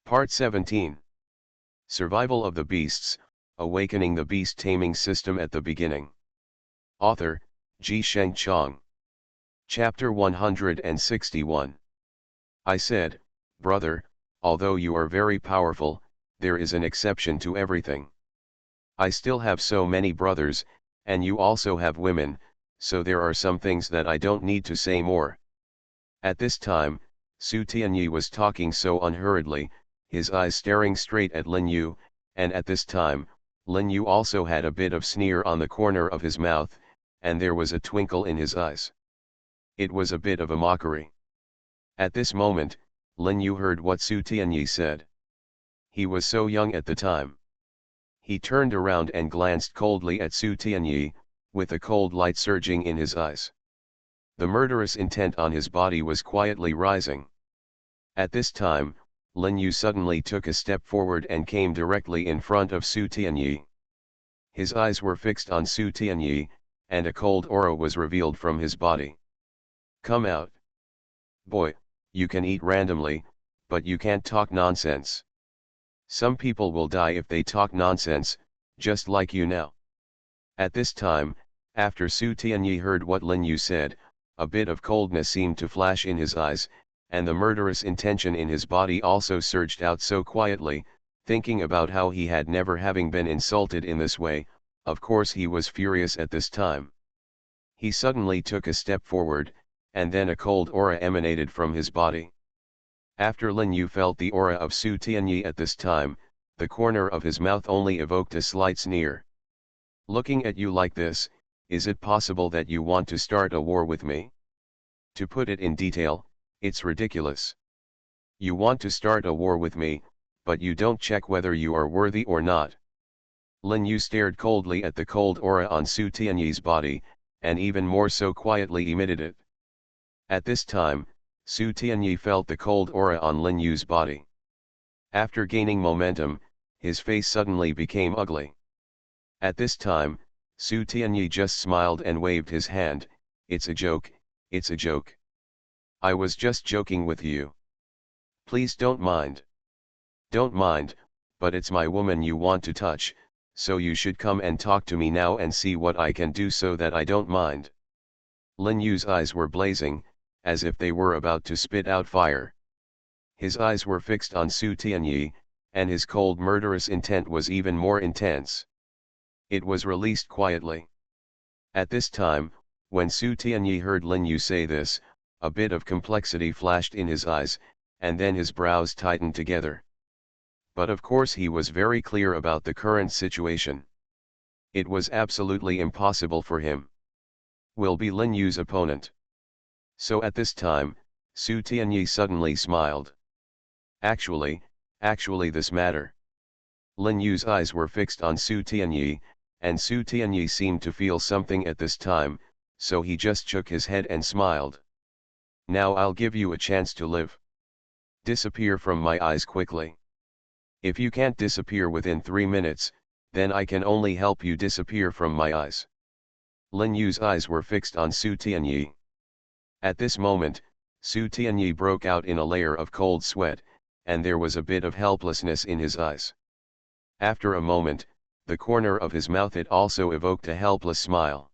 Part 17. Survival of the Beasts, Awakening the Beast Taming System at the Beginning. Author, Ji Sheng Chong. Chapter 161. I said, brother, although you are very powerful, there is an exception to everything. I still have so many brothers, and you also have women, so there are some things that I don't need to say more. At this time, Su Tianyi was talking so unhurriedly, his eyes staring straight at Lin Yu, and at this time, Lin Yu also had a bit of sneer on the corner of his mouth, and there was a twinkle in his eyes. It was a bit of a mockery. At this moment, Lin Yu heard what Su Tianyi said. He was so young at the time. He turned around and glanced coldly at Su Tianyi, with a cold light surging in his eyes. The murderous intent on his body was quietly rising. At this time, Lin Yu suddenly took a step forward and came directly in front of Su Tianyi. His eyes were fixed on Su Tianyi, and a cold aura was revealed from his body. Come out. Boy, you can eat randomly, but you can't talk nonsense. Some people will die if they talk nonsense, just like you now. At this time, after Su Tianyi heard what Lin Yu said, a bit of coldness seemed to flash in his eyes, and the murderous intention in his body also surged out so quietly, thinking about how he had never having been insulted in this way. Of course he was furious at this time. He suddenly took a step forward, and then a cold aura emanated from his body. After Lin Yu felt the aura of Su Tianyi at this time, the corner of his mouth only evoked a slight sneer. Looking at you like this, is it possible that you want to start a war with me? To put it in detail, it's ridiculous. You want to start a war with me, but you don't check whether you are worthy or not. Lin Yu stared coldly at the cold aura on Su Tianyi's body, and even more so quietly emitted it. At this time, Su Tianyi felt the cold aura on Lin Yu's body. After gaining momentum, his face suddenly became ugly. At this time, Su Tianyi just smiled and waved his hand. It's a joke, it's a joke. I was just joking with you. Please don't mind. Don't mind, but it's my woman you want to touch, so you should come and talk to me now and see what I can do so that I don't mind. Lin Yu's eyes were blazing, as if they were about to spit out fire. His eyes were fixed on Su Tianyi, and his cold murderous intent was even more intense. It was released quietly. At this time, when Su Tianyi heard Lin Yu say this, a bit of complexity flashed in his eyes, and then his brows tightened together. But of course he was very clear about the current situation. It was absolutely impossible for him. Will be Lin Yu's opponent. So at this time, Su Tianyi suddenly smiled. Actually this matter. Lin Yu's eyes were fixed on Su Tianyi, and Su Tianyi seemed to feel something at this time, so he just shook his head and smiled. Now I'll give you a chance to live. Disappear from my eyes quickly. If you can't disappear within 3 minutes, then I can only help you disappear from my eyes. Lin Yu's eyes were fixed on Su Tianyi. At this moment, Su Tianyi broke out in a layer of cold sweat, and there was a bit of helplessness in his eyes. After a moment, the corner of his mouth it also evoked a helpless smile.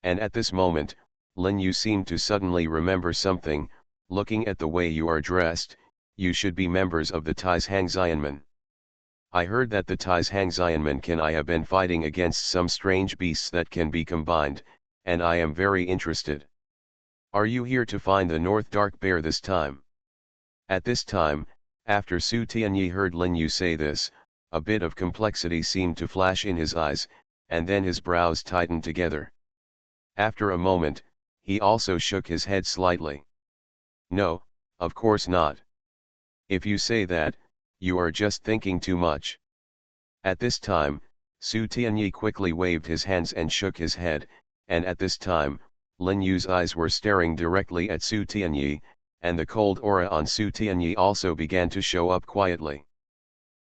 And at this moment, Lin Yu seemed to suddenly remember something. Looking at the way you are dressed, you should be members of the Hangxianmen. I heard that the Hangxianmen can I have been fighting against some strange beasts that can be combined, and I am very interested. Are you here to find the North Dark Bear this time? At this time, after Su Tianyi heard Lin Yu say this, a bit of complexity seemed to flash in his eyes, and then his brows tightened together. After a moment, he also shook his head slightly. No, of course not. If you say that, you are just thinking too much. At this time, Su Tianyi quickly waved his hands and shook his head, and at this time, Lin Yu's eyes were staring directly at Su Tianyi, and the cold aura on Su Tianyi also began to show up quietly.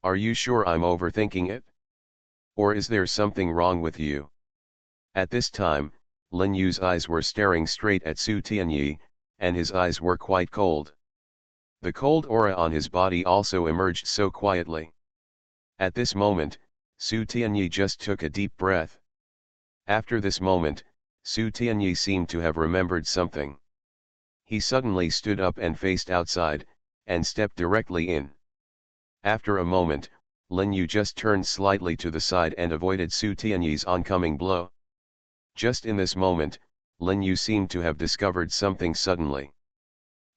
Are you sure I'm overthinking it? Or is there something wrong with you? At this time, Lin Yu's eyes were staring straight at Su Tianyi, and his eyes were quite cold. The cold aura on his body also emerged so quietly. At this moment, Su Tianyi just took a deep breath. After this moment, Su Tianyi seemed to have remembered something. He suddenly stood up and faced outside, and stepped directly in. After a moment, Lin Yu just turned slightly to the side and avoided Su Tianyi's oncoming blow. Just in this moment, Lin Yu seemed to have discovered something suddenly.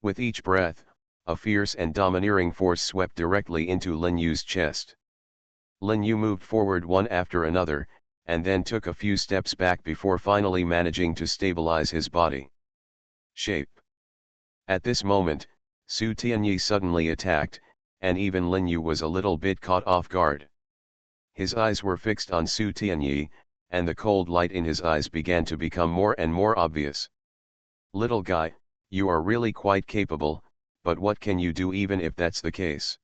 With each breath, a fierce and domineering force swept directly into Lin Yu's chest. Lin Yu moved forward one after another, and then took a few steps back before finally managing to stabilize his body. Shape. At this moment, Su Tianyi suddenly attacked, and even Lin Yu was a little bit caught off guard. His eyes were fixed on Su Tianyi, and the cold light in his eyes began to become more and more obvious. Little guy, you are really quite capable, but what can you do even if that's the case?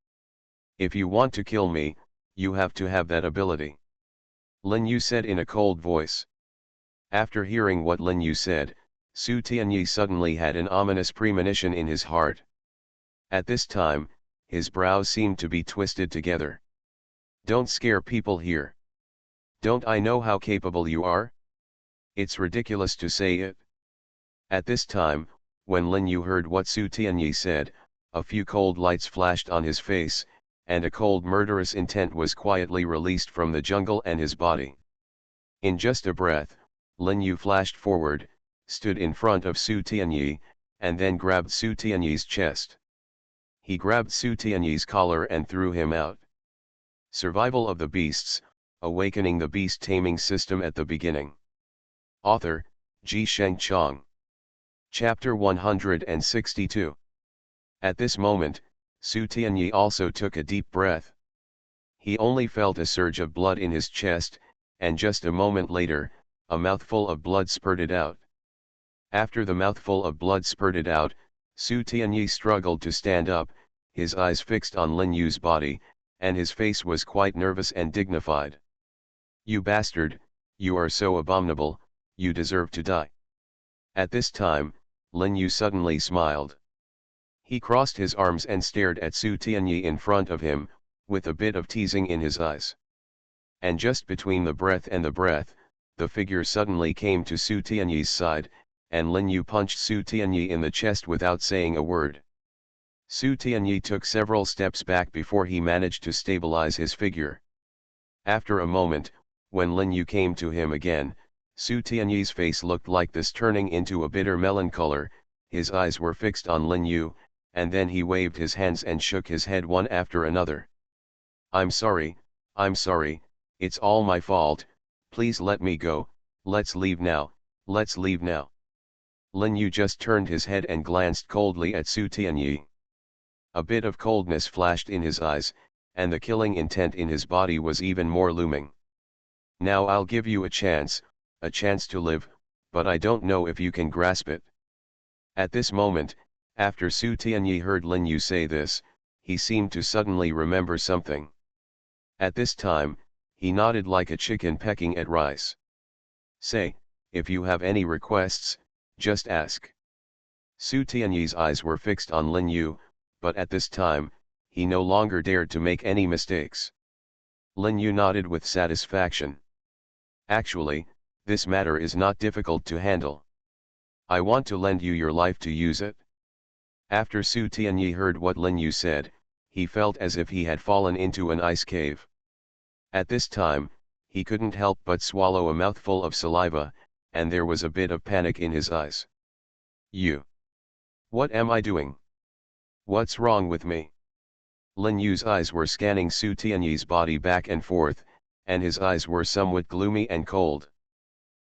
If you want to kill me, you have to have that ability. Lin Yu said in a cold voice. After hearing what Lin Yu said, Su Tianyi suddenly had an ominous premonition in his heart. At this time, his brows seemed to be twisted together. Don't scare people here. Don't I know how capable you are? It's ridiculous to say it. At this time, when Lin Yu heard what Su Tianyi said, a few cold lights flashed on his face, and a cold murderous intent was quietly released from the jungle and his body. In just a breath, Lin Yu flashed forward, stood in front of Su Tianyi, and then grabbed Su Tianyi's chest. He grabbed Su Tianyi's collar and threw him out. Survival of the Beasts, Awakening the Beast Taming System at the Beginning. Author, Ji Chang. Chapter 162. At this moment, Su Tianyi also took a deep breath. He only felt a surge of blood in his chest, and just a moment later, a mouthful of blood spurted out. After the mouthful of blood spurted out, Su Tianyi struggled to stand up, his eyes fixed on Lin Yu's body, and his face was quite nervous and dignified. You bastard, you are so abominable, you deserve to die. At this time, Lin Yu suddenly smiled. He crossed his arms and stared at Su Tianyi in front of him, with a bit of teasing in his eyes. And just between the breath and the breath, the figure suddenly came to Su Tianyi's side, and Lin Yu punched Su Tianyi in the chest without saying a word. Su Tianyi took several steps back before he managed to stabilize his figure. After a moment, when Lin Yu came to him again, Su Tianyi's face looked like this, turning into a bitter melon color. His eyes were fixed on Lin Yu, and then he waved his hands and shook his head one after another. I'm sorry, it's all my fault, please let me go, let's leave now, let's leave now. Lin Yu just turned his head and glanced coldly at Su Tianyi. A bit of coldness flashed in his eyes, and the killing intent in his body was even more looming. Now I'll give you a chance to live, but I don't know if you can grasp it. At this moment, after Su Tianyi heard Lin Yu say this, he seemed to suddenly remember something. At this time, he nodded like a chicken pecking at rice. Say, if you have any requests, just ask. Su Tianyi's eyes were fixed on Lin Yu, but at this time, he no longer dared to make any mistakes. Lin Yu nodded with satisfaction. Actually, this matter is not difficult to handle. I want to lend you your life to use it. After Su Tianyi heard what Lin Yu said, he felt as if he had fallen into an ice cave. At this time, he couldn't help but swallow a mouthful of saliva, and there was a bit of panic in his eyes. What am I doing? What's wrong with me? Lin Yu's eyes were scanning Su Tianyi's body back and forth, and his eyes were somewhat gloomy and cold.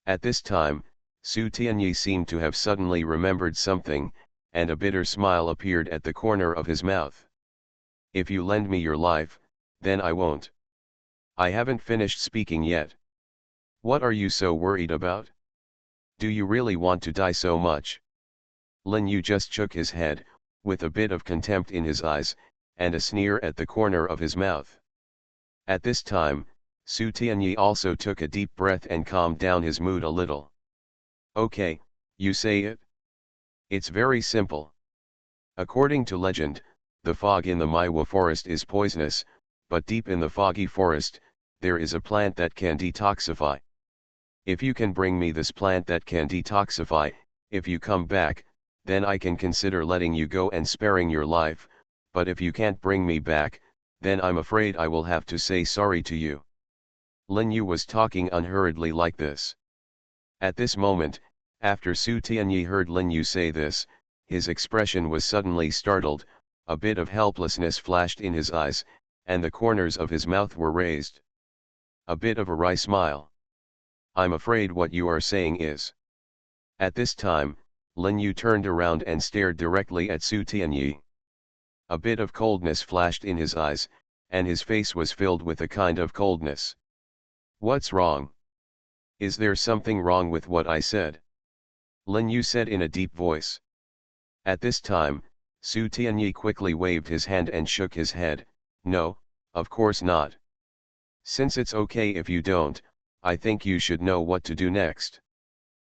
At this time, Su Tianyi seemed to have suddenly remembered something, and a bitter smile appeared at the corner of his mouth. If you lend me your life, then I won't. I haven't finished speaking yet. What are you so worried about? Do you really want to die so much? Lin Yu just shook his head, with a bit of contempt in his eyes, and a sneer at the corner of his mouth. At this time, Su Tianyi also took a deep breath and calmed down his mood a little. Okay, you say it? It's very simple. According to legend, The fog in the Maiwa forest is poisonous, but deep in the foggy forest, there is a plant that can detoxify. If you can bring me this plant that can detoxify, if you come back, then I can consider letting you go and sparing your life, but if you can't bring me back, then I'm afraid I will have to say sorry to you. Lin Yu was talking unhurriedly like this. At this moment, after Su Tianyi heard Lin Yu say this, his expression was suddenly startled, a bit of helplessness flashed in his eyes, and the corners of his mouth were raised. A bit of a wry smile. I'm afraid what you are saying is. At this time, Lin Yu turned around and stared directly at Su Tianyi. A bit of coldness flashed in his eyes, and his face was filled with a kind of coldness. What's wrong? Is there something wrong with what I said? Lin Yu said in a deep voice. At this time, Su Tianyi quickly waved his hand and shook his head. No, of course not. Since it's okay if you don't, I think you should know what to do next.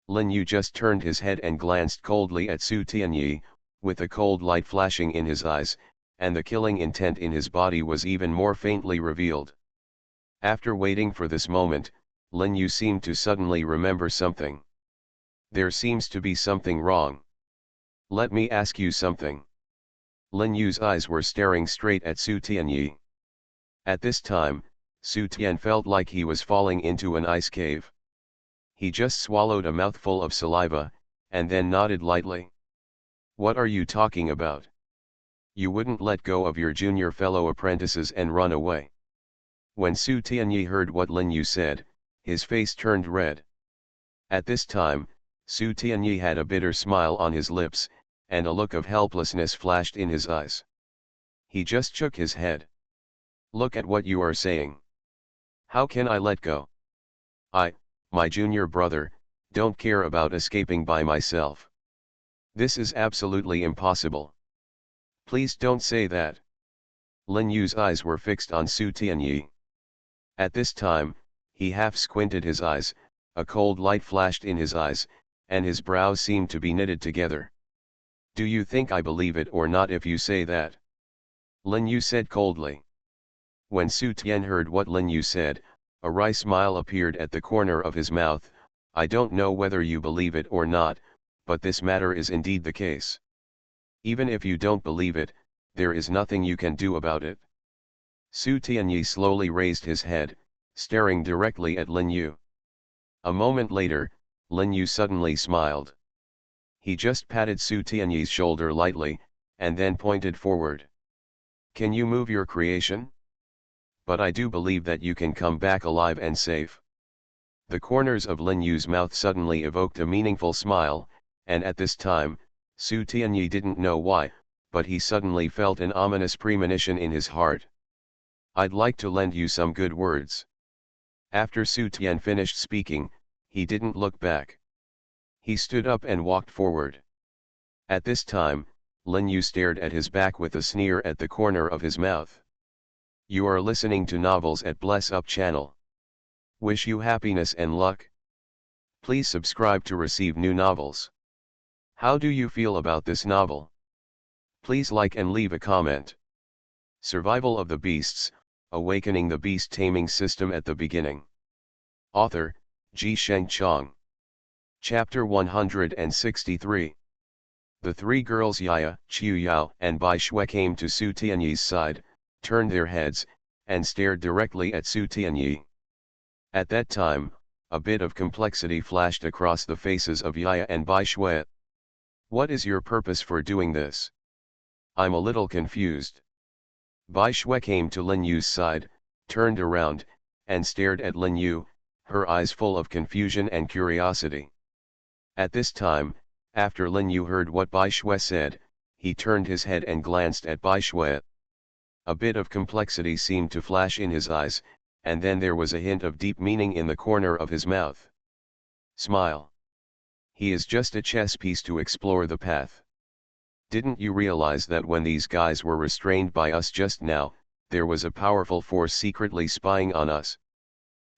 Lin Yu just turned his head and glanced coldly at Su Tianyi, with a cold light flashing in his eyes, and the killing intent in his body was even more faintly revealed. After waiting for this moment, Lin Yu seemed to suddenly remember something. There seems to be something wrong. Let me ask you something. Lin Yu's eyes were staring straight at Su Tianyi. At this time, Su Tian felt like he was falling into an ice cave. He just swallowed a mouthful of saliva, and then nodded lightly. What are you talking about? You wouldn't let go of your junior fellow apprentices and run away. When Su Tianyi heard what Lin Yu said, his face turned red. At this time, Su Tianyi had a bitter smile on his lips, and a look of helplessness flashed in his eyes. He just shook his head. Look at what you are saying. How can I let go? My junior brother, don't care about escaping by myself. This is absolutely impossible. Please don't say that. Lin Yu's eyes were fixed on Su Tianyi. At this time, he half squinted his eyes, a cold light flashed in his eyes, and his brows seemed to be knitted together. Do you think I believe it or not if you say that? Lin Yu said coldly. When Su Tian heard what Lin Yu said, a wry smile appeared at the corner of his mouth. I don't know whether you believe it or not, but this matter is indeed the case. Even if you don't believe it, there is nothing you can do about it. Su Tianyi slowly raised his head, staring directly at Lin Yu. A moment later, Lin Yu suddenly smiled. He just patted Su Tianyi's shoulder lightly, and then pointed forward. Can you move your creation? But I do believe that you can come back alive and safe. The corners of Lin Yu's mouth suddenly evoked a meaningful smile, and at this time, Su Tianyi didn't know why, but he suddenly felt an ominous premonition in his heart. I'd like to lend you some good words. After Su Tian finished speaking, he didn't look back. He stood up and walked forward. At this time, Lin Yu stared at his back with a sneer at the corner of his mouth. You are listening to Novels at Bless Up channel. Wish you happiness and luck. Please subscribe to receive new novels. How do you feel about this novel? Please like and leave a comment. Survival of the Beasts, Awakening the Beast Taming System at the Beginning. Author, Ji Sheng Chong. Chapter 163. The three girls Yaya, Qiu Yao and Bai Shui came to Su Tianyi's side, turned their heads, and stared directly at Su Tianyi. At that time, a bit of complexity flashed across the faces of Yaya and Bai Shui. What is your purpose for doing this? I'm a little confused. Bai Shui came to Lin Yu's side, turned around, and stared at Lin Yu, her eyes full of confusion and curiosity. At this time, after Lin Yu heard what Bai Shui said, he turned his head and glanced at Bai Shui. A bit of complexity seemed to flash in his eyes, and then there was a hint of deep meaning in the corner of his mouth. Smile. He is just a chess piece to explore the path. Didn't you realize that when these guys were restrained by us just now, there was a powerful force secretly spying on us?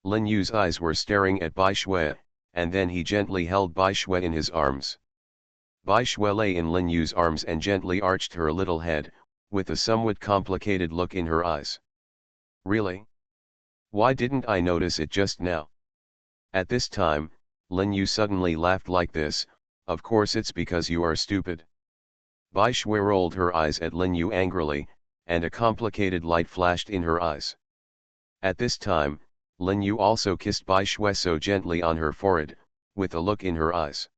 Lin Yu's eyes were staring at Bai Shui, and then he gently held Bai Shui in his arms. Bai Shui lay in Lin Yu's arms and gently arched her little head, with a somewhat complicated look in her eyes. Really? Why didn't I notice it just now? At this time, Lin Yu suddenly laughed like this, of course it's because you are stupid. Bai Shui rolled her eyes at Lin Yu angrily, and a complicated light flashed in her eyes. At this time, Lin Yu also kissed Bai Shui so gently on her forehead, with a look in her eyes.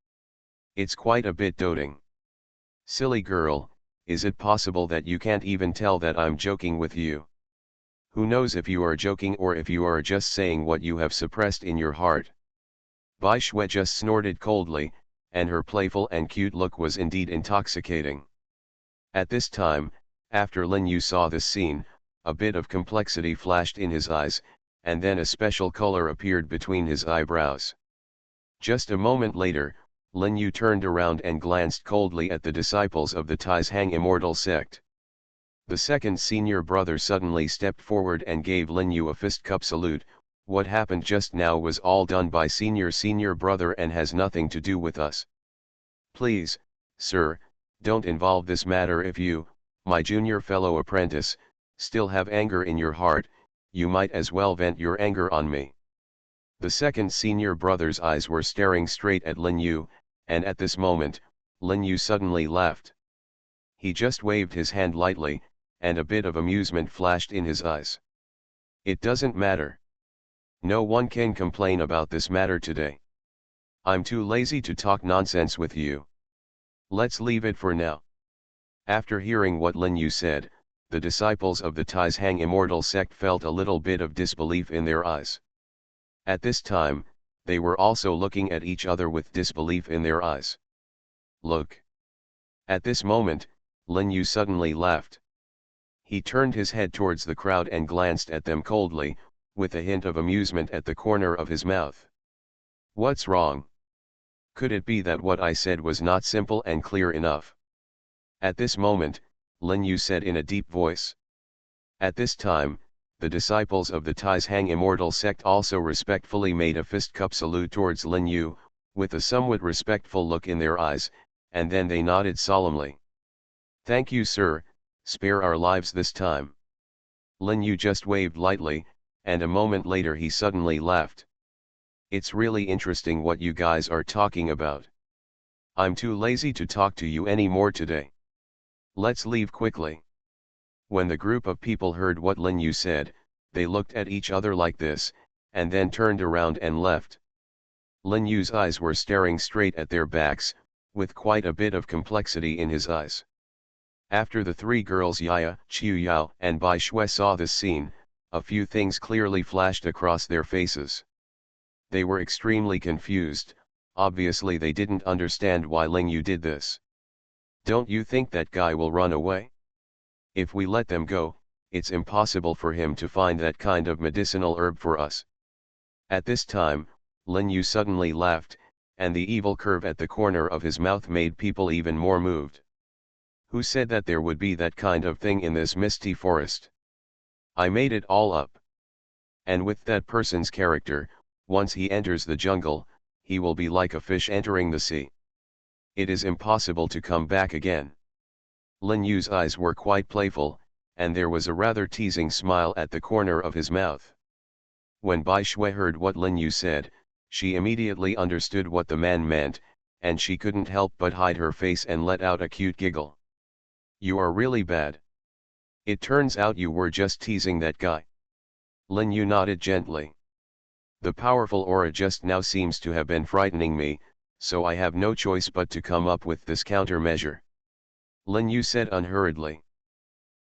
It's quite a bit doting. Silly girl, is it possible that you can't even tell that I'm joking with you? Who knows if you are joking or if you are just saying what you have suppressed in your heart? Bai Shui just snorted coldly, and her playful and cute look was indeed intoxicating. At this time, after Lin Yu saw this scene, a bit of complexity flashed in his eyes, and then a special color appeared between his eyebrows. Just a moment later, Lin Yu turned around and glanced coldly at the disciples of the Taizhang immortal sect. The second senior brother suddenly stepped forward and gave Lin Yu a fist cup salute. What happened just now was all done by senior brother and has nothing to do with us. Please, sir, don't involve this matter. If you, my junior fellow apprentice, still have anger in your heart, you might as well vent your anger on me. The second senior brother's eyes were staring straight at Lin Yu, and at this moment, Lin Yu suddenly laughed. He just waved his hand lightly, and a bit of amusement flashed in his eyes. It doesn't matter. No one can complain about this matter today. I'm too lazy to talk nonsense with you. Let's leave it for now. After hearing what Lin Yu said, the disciples of the Taizhang immortal sect felt a little bit of disbelief in their eyes. At this time, they were also looking at each other with disbelief in their eyes. Look. At this moment, Lin Yu suddenly laughed. He turned his head towards the crowd and glanced at them coldly, with a hint of amusement at the corner of his mouth. What's wrong? Could it be that what I said was not simple and clear enough? At this moment, Lin Yu said in a deep voice. At this time, the disciples of the Taizhang immortal sect also respectfully made a fist cup salute towards Lin Yu, with a somewhat respectful look in their eyes, and then they nodded solemnly. Thank you, sir, spare our lives this time. Lin Yu just waved lightly, and a moment later he suddenly laughed. It's really interesting what you guys are talking about. I'm too lazy to talk to you anymore today. Let's leave quickly. When the group of people heard what Lin Yu said, they looked at each other like this, and then turned around and left. Lin Yu's eyes were staring straight at their backs, with quite a bit of complexity in his eyes. After the three girls Yaya, Qiu Yao and Bai Shui saw this scene, a few things clearly flashed across their faces. They were extremely confused. Obviously they didn't understand why Lin Yu did this. Don't you think that guy will run away? If we let them go, it's impossible for him to find that kind of medicinal herb for us. At this time, Lin Yu suddenly laughed, and the evil curve at the corner of his mouth made people even more moved. Who said that there would be that kind of thing in this misty forest? I made it all up. And with that person's character, once he enters the jungle, he will be like a fish entering the sea. It is impossible to come back again. Lin Yu's eyes were quite playful, and there was a rather teasing smile at the corner of his mouth. When Bai Shui heard what Lin Yu said, she immediately understood what the man meant, and she couldn't help but hide her face and let out a cute giggle. You are really bad. It turns out you were just teasing that guy. Lin Yu nodded gently. The powerful aura just now seems to have been frightening me, so I have no choice but to come up with this countermeasure. Lin Yu said unhurriedly.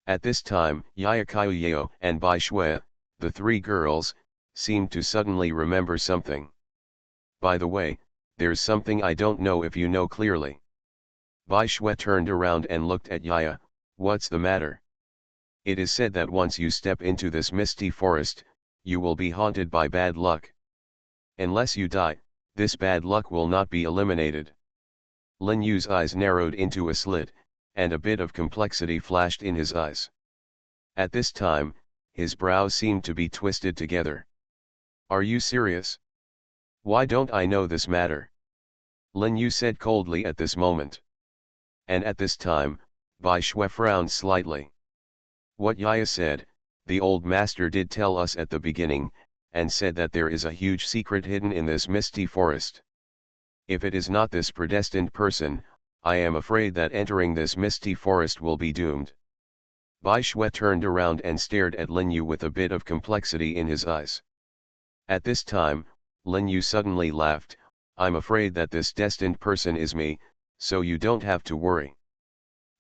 At this time, Yaya Qiuyao and Bai Shui, the three girls, seemed to suddenly remember something. By the way, there's something I don't know if you know clearly. Bai Shui turned around and looked at Yaya. What's the matter? It is said that once you step into this misty forest, you will be haunted by bad luck. Unless you die, this bad luck will not be eliminated. Lin Yu's eyes narrowed into a slit, and a bit of complexity flashed in his eyes. At this time, his brows seemed to be twisted together. Are you serious? Why don't I know this matter? Lin Yu said coldly at this moment. And at this time, Bai Shui frowned slightly. What Yaya said, the old master did tell us at the beginning, and said that there is a huge secret hidden in this misty forest. If it is not this predestined person, I am afraid that entering this misty forest will be doomed. Bai Shui turned around and stared at Lin Yu with a bit of complexity in his eyes. At this time, Lin Yu suddenly laughed. I'm afraid that this destined person is me, so you don't have to worry.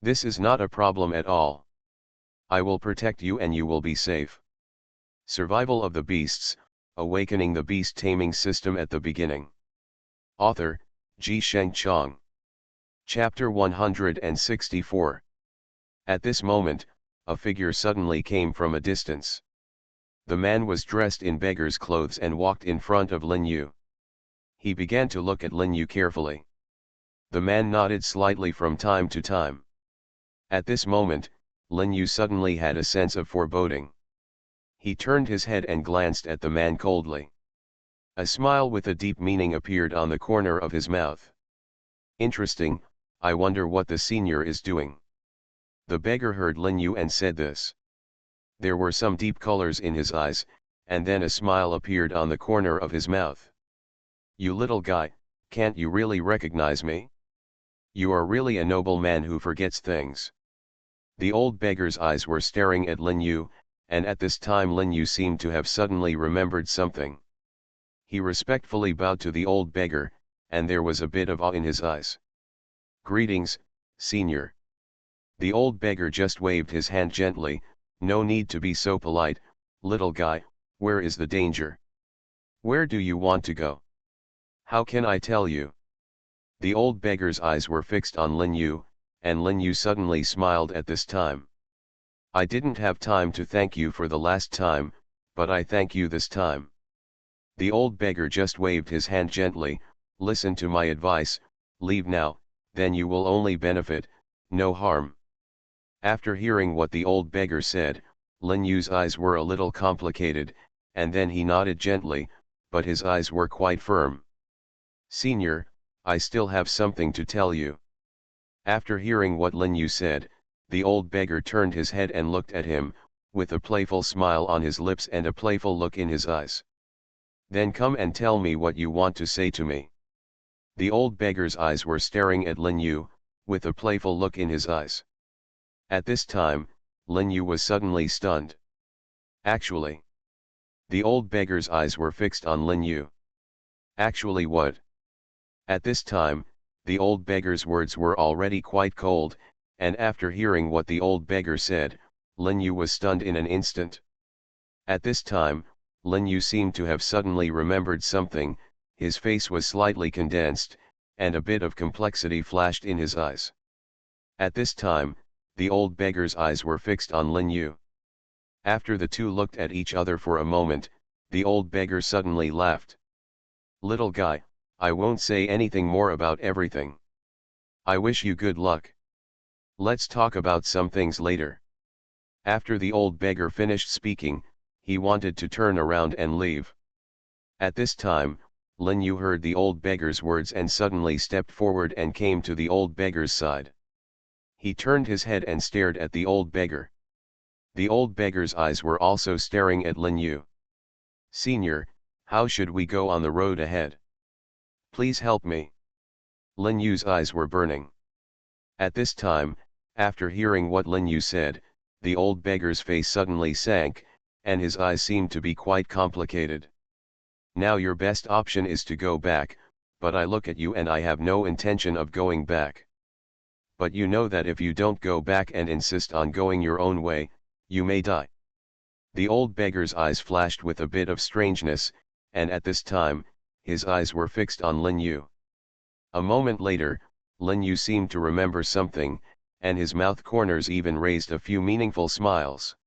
This is not a problem at all. I will protect you and you will be safe. Survival of the Beasts, Awakening the Beast Taming System at the Beginning. Author, Ji Sheng Chong. Chapter 164. At this moment, a figure suddenly came from a distance. The man was dressed in beggar's clothes and walked in front of Lin Yu. He began to look at Lin Yu carefully. The man nodded slightly from time to time. At this moment, Lin Yu suddenly had a sense of foreboding. He turned his head and glanced at the man coldly. A smile with a deep meaning appeared on the corner of his mouth. Interesting, I wonder what the senior is doing. The beggar heard Lin Yu and said this. There were some deep colors in his eyes, and then a smile appeared on the corner of his mouth. You little guy, can't you really recognize me? You are really a noble man who forgets things. The old beggar's eyes were staring at Lin Yu, and at this time Lin Yu seemed to have suddenly remembered something. He respectfully bowed to the old beggar, and there was a bit of awe in his eyes. Greetings, senior. The old beggar just waved his hand gently. No need to be so polite, little guy, where is the danger? Where do you want to go? How can I tell you? The old beggar's eyes were fixed on Lin Yu, and Lin Yu suddenly smiled at this time. I didn't have time to thank you for the last time, but I thank you this time. The old beggar just waved his hand gently. Listen to my advice, leave now, then you will only benefit, no harm. After hearing what the old beggar said, Lin Yu's eyes were a little complicated, and then he nodded gently, but his eyes were quite firm. Senior, I still have something to tell you. After hearing what Lin Yu said, the old beggar turned his head and looked at him, with a playful smile on his lips and a playful look in his eyes. Then come and tell me what you want to say to me. The old beggar's eyes were staring at Lin Yu, with a playful look in his eyes. At this time, Lin Yu was suddenly stunned. Actually. The old beggar's eyes were fixed on Lin Yu. Actually what? At this time, the old beggar's words were already quite cold, and after hearing what the old beggar said, Lin Yu was stunned in an instant. At this time, Lin Yu seemed to have suddenly remembered something. His face was slightly condensed, and a bit of complexity flashed in his eyes. At this time, the old beggar's eyes were fixed on Lin Yu. After the two looked at each other for a moment, the old beggar suddenly laughed. Little guy, I won't say anything more about everything. I wish you good luck. Let's talk about some things later. After the old beggar finished speaking, he wanted to turn around and leave. At this time, Lin Yu heard the old beggar's words and suddenly stepped forward and came to the old beggar's side. He turned his head and stared at the old beggar. The old beggar's eyes were also staring at Lin Yu. Senior, how should we go on the road ahead? Please help me. Lin Yu's eyes were burning. At this time, after hearing what Lin Yu said, the old beggar's face suddenly sank, and his eyes seemed to be quite complicated. Now your best option is to go back, but I look at you and I have no intention of going back. But you know that if you don't go back and insist on going your own way, you may die. The old beggar's eyes flashed with a bit of strangeness, and at this time, his eyes were fixed on Lin Yu. A moment later, Lin Yu seemed to remember something, and his mouth corners even raised a few meaningful smiles.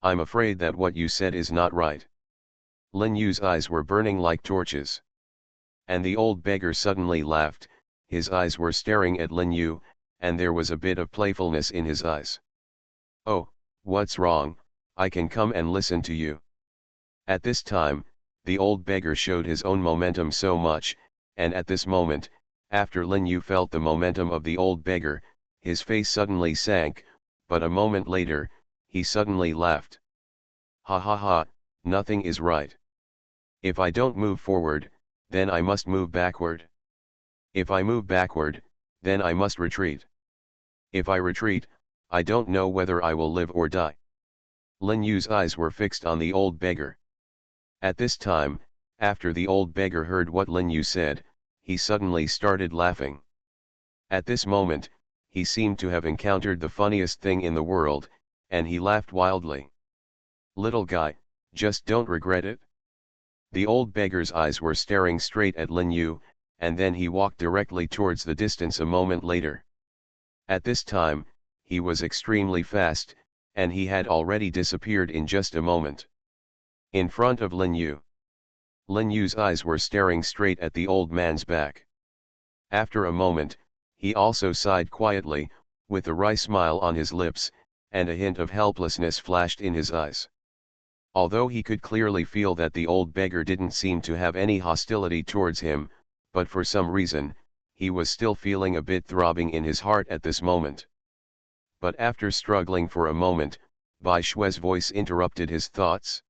I'm afraid that what you said is not right. Lin Yu's eyes were burning like torches. And the old beggar suddenly laughed. His eyes were staring at Lin Yu, and there was a bit of playfulness in his eyes. Oh, what's wrong? I can come and listen to you. At this time, the old beggar showed his own momentum so much, and at this moment, after Lin Yu felt the momentum of the old beggar, his face suddenly sank, but a moment later, he suddenly laughed. Ha ha ha, nothing is right. If I don't move forward, then I must move backward. If I move backward, then I must retreat. If I retreat, I don't know whether I will live or die. Lin Yu's eyes were fixed on the old beggar. At this time, after the old beggar heard what Lin Yu said, he suddenly started laughing. At this moment, he seemed to have encountered the funniest thing in the world, and he laughed wildly. Little guy, just don't regret it. The old beggar's eyes were staring straight at Lin Yu, and then he walked directly towards the distance a moment later. At this time, he was extremely fast, and he had already disappeared in just a moment. In front of Lin Yu. Lin Yu's eyes were staring straight at the old man's back. After a moment, he also sighed quietly, with a wry smile on his lips, and a hint of helplessness flashed in his eyes. Although he could clearly feel that the old beggar didn't seem to have any hostility towards him, but for some reason, he was still feeling a bit throbbing in his heart at this moment. But after struggling for a moment, Bai Shui's voice interrupted his thoughts.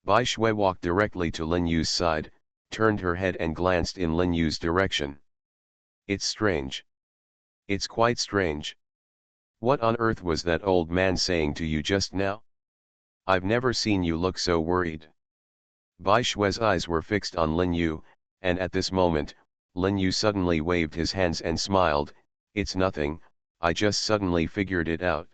Bai Shui walked directly to Lin Yu's side, turned her head and glanced in Lin Yu's direction. It's strange. It's quite strange. What on earth was that old man saying to you just now? I've never seen you look so worried. Bai Shui's eyes were fixed on Lin Yu, and at this moment, Lin Yu suddenly waved his hands and smiled. It's nothing, I just suddenly figured it out.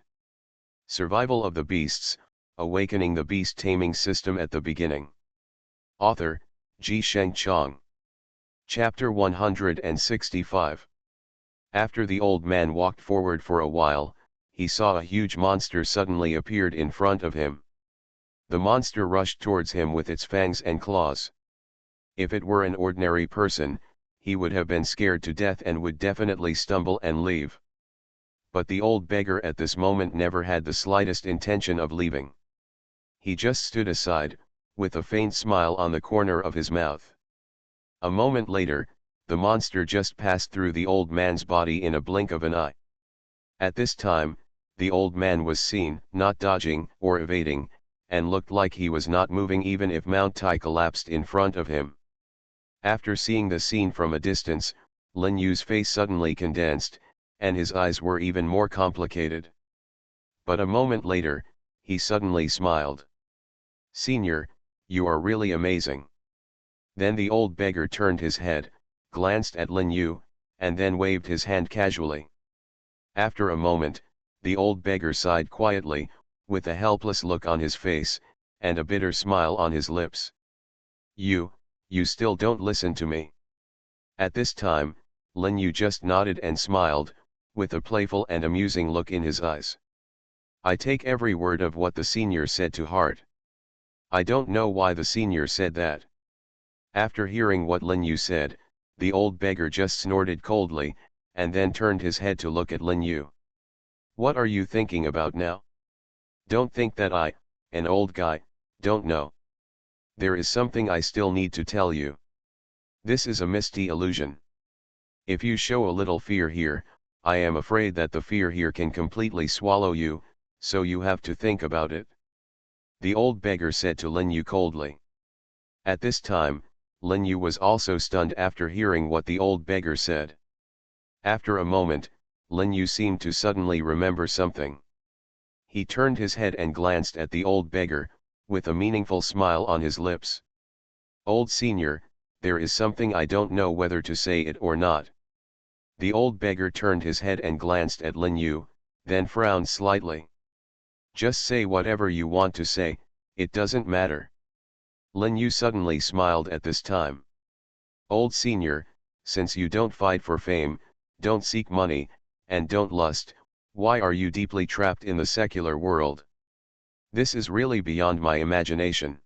Survival of the Beasts, Awakening the Beast Taming System at the Beginning. Author, Ji Sheng Chong. Chapter 165. After the old man walked forward for a while, he saw a huge monster suddenly appeared in front of him. The monster rushed towards him with its fangs and claws. If it were an ordinary person, he would have been scared to death and would definitely stumble and leave. But the old beggar at this moment never had the slightest intention of leaving. He just stood aside, with a faint smile on the corner of his mouth. A moment later, the monster just passed through the old man's body in a blink of an eye. At this time, the old man was seen, not dodging or evading, and looked like he was not moving even if Mount Tai collapsed in front of him. After seeing the scene from a distance, Lin Yu's face suddenly condensed, and his eyes were even more complicated. But a moment later, he suddenly smiled. Senior, you are really amazing. Then the old beggar turned his head, glanced at Lin Yu, and then waved his hand casually. After a moment, the old beggar sighed quietly, with a helpless look on his face, and a bitter smile on his lips. You still don't listen to me. At this time, Lin Yu just nodded and smiled, with a playful and amusing look in his eyes. I take every word of what the senior said to heart. I don't know why the senior said that. After hearing what Lin Yu said, the old beggar just snorted coldly, and then turned his head to look at Lin Yu. What are you thinking about now? Don't think that I, an old guy, don't know. There is something I still need to tell you. This is a misty illusion. If you show a little fear here, I am afraid that the fear here can completely swallow you, so you have to think about it. The old beggar said to Lin Yu coldly. At this time, Lin Yu was also stunned after hearing what the old beggar said. After a moment, Lin Yu seemed to suddenly remember something. He turned his head and glanced at the old beggar, with a meaningful smile on his lips. Old senior, there is something I don't know whether to say it or not. The old beggar turned his head and glanced at Lin Yu, then frowned slightly. Just say whatever you want to say, it doesn't matter. Lin Yu suddenly smiled at this time. Old senior, since you don't fight for fame, don't seek money, and don't lust, why are you deeply trapped in the secular world? This is really beyond my imagination.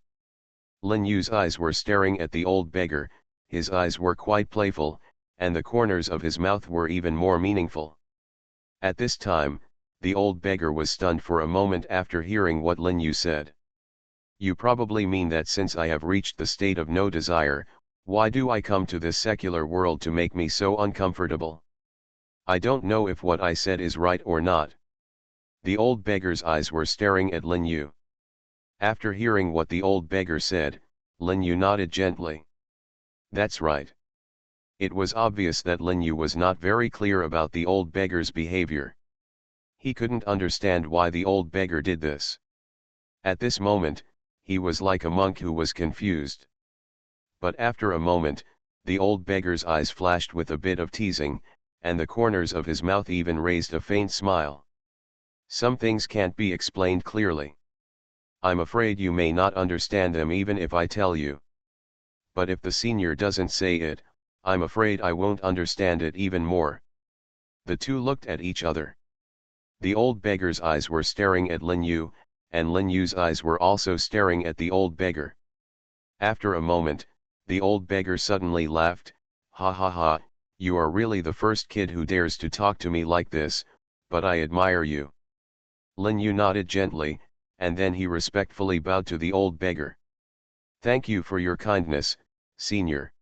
Lin Yu's eyes were staring at the old beggar, his eyes were quite playful, and the corners of his mouth were even more meaningful. At this time, the old beggar was stunned for a moment after hearing what Lin Yu said. You probably mean that since I have reached the state of no desire, why do I come to this secular world to make me so uncomfortable? I don't know if what I said is right or not. The old beggar's eyes were staring at Lin Yu. After hearing what the old beggar said, Lin Yu nodded gently. That's right. It was obvious that Lin Yu was not very clear about the old beggar's behavior. He couldn't understand why the old beggar did this. At this moment, he was like a monk who was confused. But after a moment, the old beggar's eyes flashed with a bit of teasing, and the corners of his mouth even raised a faint smile. Some things can't be explained clearly. I'm afraid you may not understand them even if I tell you. But if the senior doesn't say it, I'm afraid I won't understand it even more. The two looked at each other. The old beggar's eyes were staring at Lin Yu, and Lin Yu's eyes were also staring at the old beggar. After a moment, the old beggar suddenly laughed. Ha ha ha, you are really the first kid who dares to talk to me like this, but I admire you. Lin Yu nodded gently, and then he respectfully bowed to the old beggar. Thank you for your kindness, senior.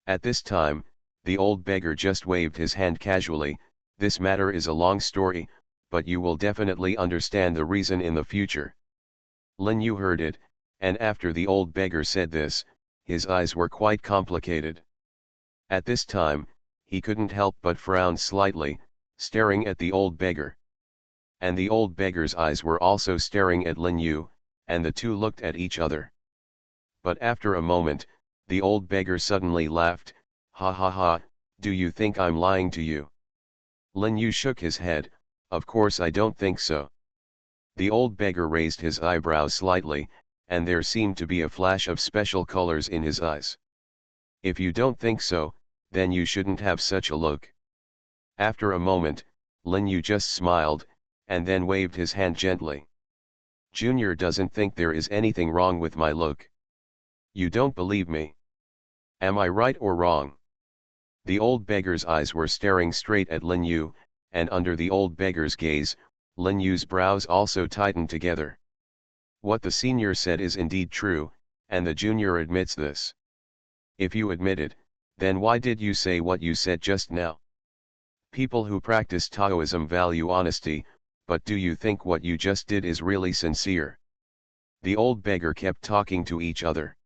At this time, the old beggar just waved his hand casually. This matter is a long story, but you will definitely understand the reason in the future. Lin Yu heard it, and after the old beggar said this, his eyes were quite complicated. At this time, he couldn't help but frown slightly, staring at the old beggar. And the old beggar's eyes were also staring at Lin Yu, and the two looked at each other. But after a moment, the old beggar suddenly laughed. Ha ha ha, do you think I'm lying to you? Lin Yu shook his head. Of course I don't think so. The old beggar raised his eyebrows slightly, and there seemed to be a flash of special colors in his eyes. If you don't think so, then you shouldn't have such a look. After a moment, Lin Yu just smiled, and then waved his hand gently. Junior doesn't think there is anything wrong with my look. You don't believe me. Am I right or wrong? The old beggar's eyes were staring straight at Lin Yu, and under the old beggar's gaze, Lin Yu's brows also tightened together. What the senior said is indeed true, and the junior admits this. If you admit it, then why did you say what you said just now? People who practice Taoism value honesty, but do you think what you just did is really sincere? The old beggar kept talking to each other.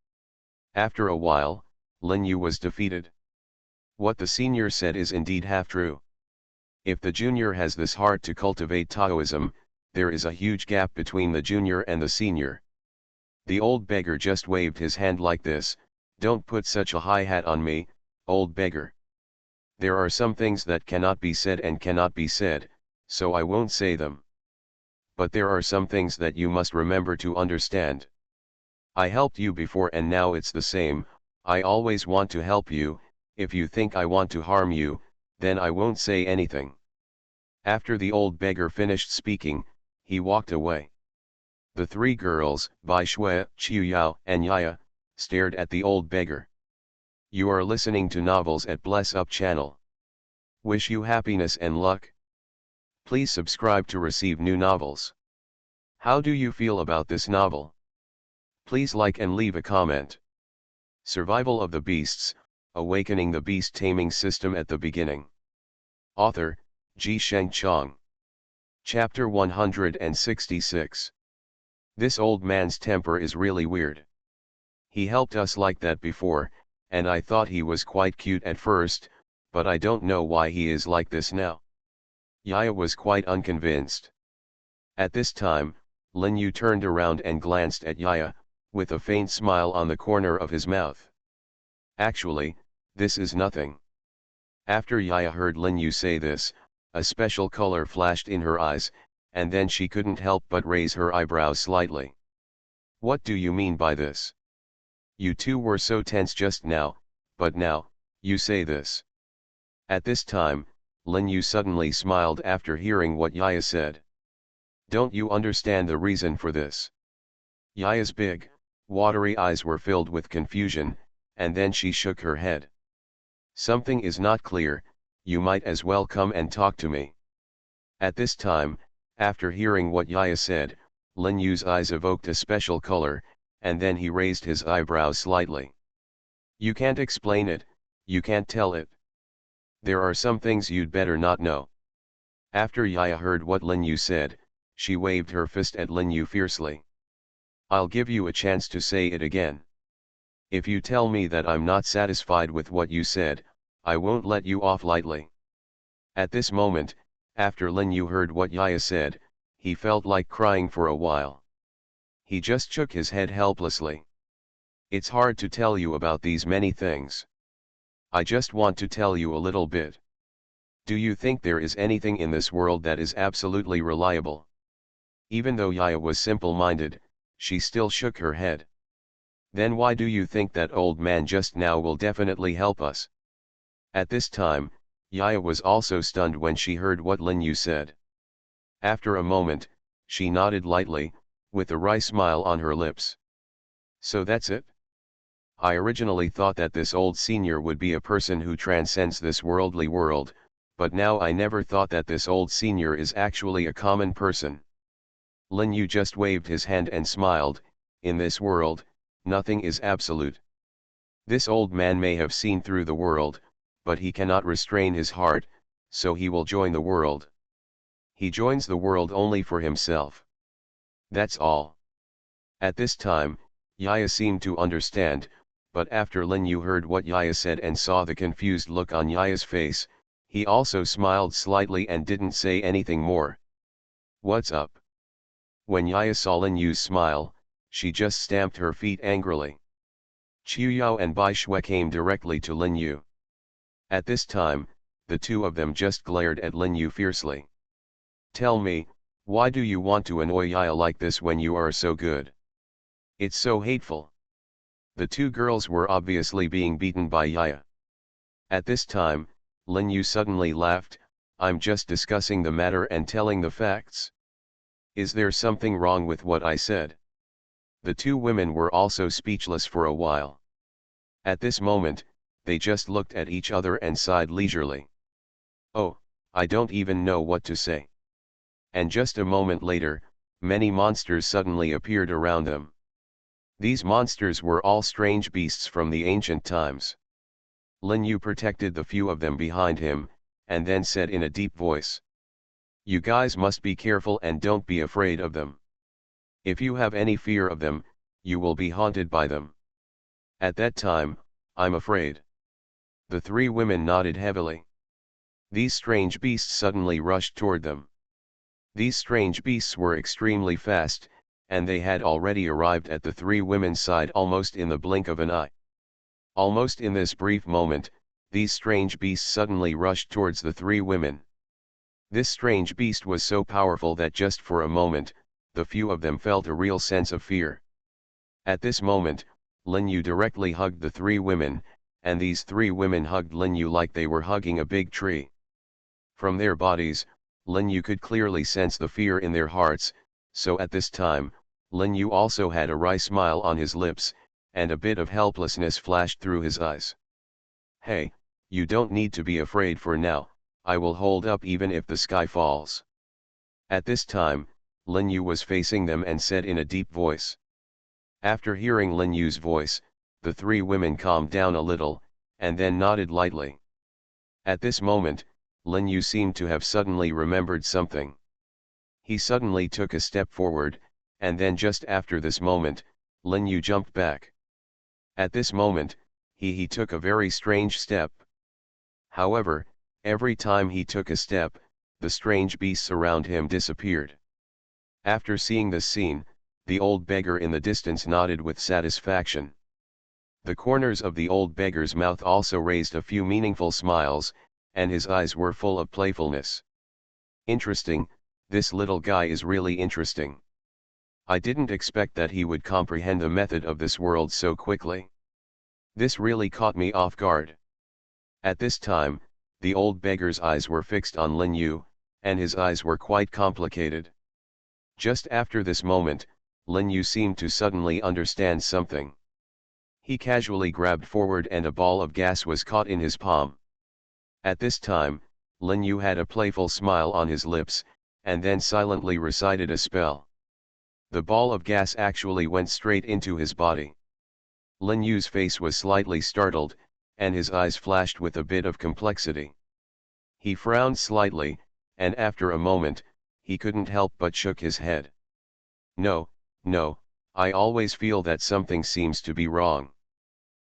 After a while, Lin Yu was defeated. What the senior said is indeed half true. If the junior has this heart to cultivate Taoism, there is a huge gap between the junior and the senior. The old beggar just waved his hand like this. Don't put such a high hat on me, old beggar. There are some things that cannot be said and cannot be said, so I won't say them. But there are some things that you must remember to understand. I helped you before and now it's the same. I always want to help you. If you think I want to harm you, then I won't say anything. After the old beggar finished speaking, he walked away. The three girls, Bai Shui, Qiu Yao, and Yaya, stared at the old beggar. You are listening to Novels at Bless Up channel. Wish you happiness and luck. Please subscribe to receive new novels. How do you feel about this novel? Please like and leave a comment. Survival of the Beasts, Awakening the Beast Taming System at the Beginning. Author, Ji Sheng Chong. Chapter 166. This old man's temper is really weird. He helped us like that before, and I thought he was quite cute at first, but I don't know why he is like this now. Yaya was quite unconvinced. At this time, Lin Yu turned around and glanced at Yaya, with a faint smile on the corner of his mouth. Actually, this is nothing. After Yaya heard Lin Yu say this, a special color flashed in her eyes, and then she couldn't help but raise her eyebrows slightly. What do you mean by this? You two were so tense just now, but now, you say this. At this time, Lin Yu suddenly smiled after hearing what Yaya said. Don't you understand the reason for this? Yaya's big, watery eyes were filled with confusion, and then she shook her head. Something is not clear, you might as well come and talk to me. At this time, after hearing what Yaya said, Lin Yu's eyes evoked a special color, and then he raised his eyebrows slightly. You can't explain it, you can't tell it. There are some things you'd better not know. After Yaya heard what Lin Yu said, She waved her fist at Lin Yu fiercely. I'll give you a chance to say it again. If you tell me that I'm not satisfied with what you said, I won't let you off lightly. At this moment, after Lin Yu heard what Yaya said, he felt like crying for a while. He just shook his head helplessly. It's hard to tell you about these many things. I just want to tell you a little bit. Do you think there is anything in this world that is absolutely reliable? Even though Yaya was simple-minded, she still shook her head. Then why do you think that old man just now will definitely help us? At this time, Yaya was also stunned when she heard what Lin Yu said. After a moment, she nodded lightly, with a wry smile on her lips. So that's it? I originally thought that this old senior would be a person who transcends this worldly world, but now I never thought that this old senior is actually a common person. Lin Yu just waved his hand and smiled. In this world, nothing is absolute. This old man may have seen through the world, but he cannot restrain his heart, so he will join the world. He joins the world only for himself. That's all. At this time, Yaya seemed to understand, but after Lin Yu heard what Yaya said and saw the confused look on Yaya's face, he also smiled slightly and didn't say anything more. What's up? When Yaya saw Lin Yu's smile, she just stamped her feet angrily. Qiu Yao and Bai Shui came directly to Lin Yu. At this time, the two of them just glared at Lin Yu fiercely. Tell me, why do you want to annoy Yaya like this when you are so good? It's so hateful. The two girls were obviously being beaten by Yaya. At this time, Lin Yu suddenly laughed. I'm just discussing the matter and telling the facts. Is there something wrong with what I said? The two women were also speechless for a while. At this moment, they just looked at each other and sighed leisurely. Oh, I don't even know what to say. And just a moment later, many monsters suddenly appeared around them. These monsters were all strange beasts from the ancient times. Lin Yu protected the few of them behind him, and then said in a deep voice. You guys must be careful and don't be afraid of them. If you have any fear of them, you will be haunted by them. At that time, I'm afraid. The three women nodded heavily. These strange beasts suddenly rushed toward them. These strange beasts were extremely fast, and they had already arrived at the three women's side almost in the blink of an eye. Almost in this brief moment, these strange beasts suddenly rushed towards the three women. This strange beast was so powerful that just for a moment, the few of them felt a real sense of fear. At this moment, Lin Yu directly hugged the three women, and these three women hugged Lin Yu like they were hugging a big tree. From their bodies, Lin Yu could clearly sense the fear in their hearts, so at this time, Lin Yu also had a wry smile on his lips, and a bit of helplessness flashed through his eyes. Hey, you don't need to be afraid for now, I will hold up even if the sky falls. At this time, Lin Yu was facing them and said in a deep voice. After hearing Lin Yu's voice, the three women calmed down a little, and then nodded lightly. At this moment, Lin Yu seemed to have suddenly remembered something. He suddenly took a step forward, and then just after this moment, Lin Yu jumped back. At this moment, he took a very strange step. However, every time he took a step, the strange beasts around him disappeared. After seeing this scene, the old beggar in the distance nodded with satisfaction. The corners of the old beggar's mouth also raised a few meaningful smiles, and his eyes were full of playfulness. Interesting, this little guy is really interesting. I didn't expect that he would comprehend the method of this world so quickly. This really caught me off guard. At this time, the old beggar's eyes were fixed on Lin Yu, and his eyes were quite complicated. Just after this moment, Lin Yu seemed to suddenly understand something. He casually grabbed forward and a ball of gas was caught in his palm. At this time, Lin Yu had a playful smile on his lips, and then silently recited a spell. The ball of gas actually went straight into his body. Lin Yu's face was slightly startled, and his eyes flashed with a bit of complexity. He frowned slightly, and after a moment, he couldn't help but shook his head. No, no, I always feel that something seems to be wrong.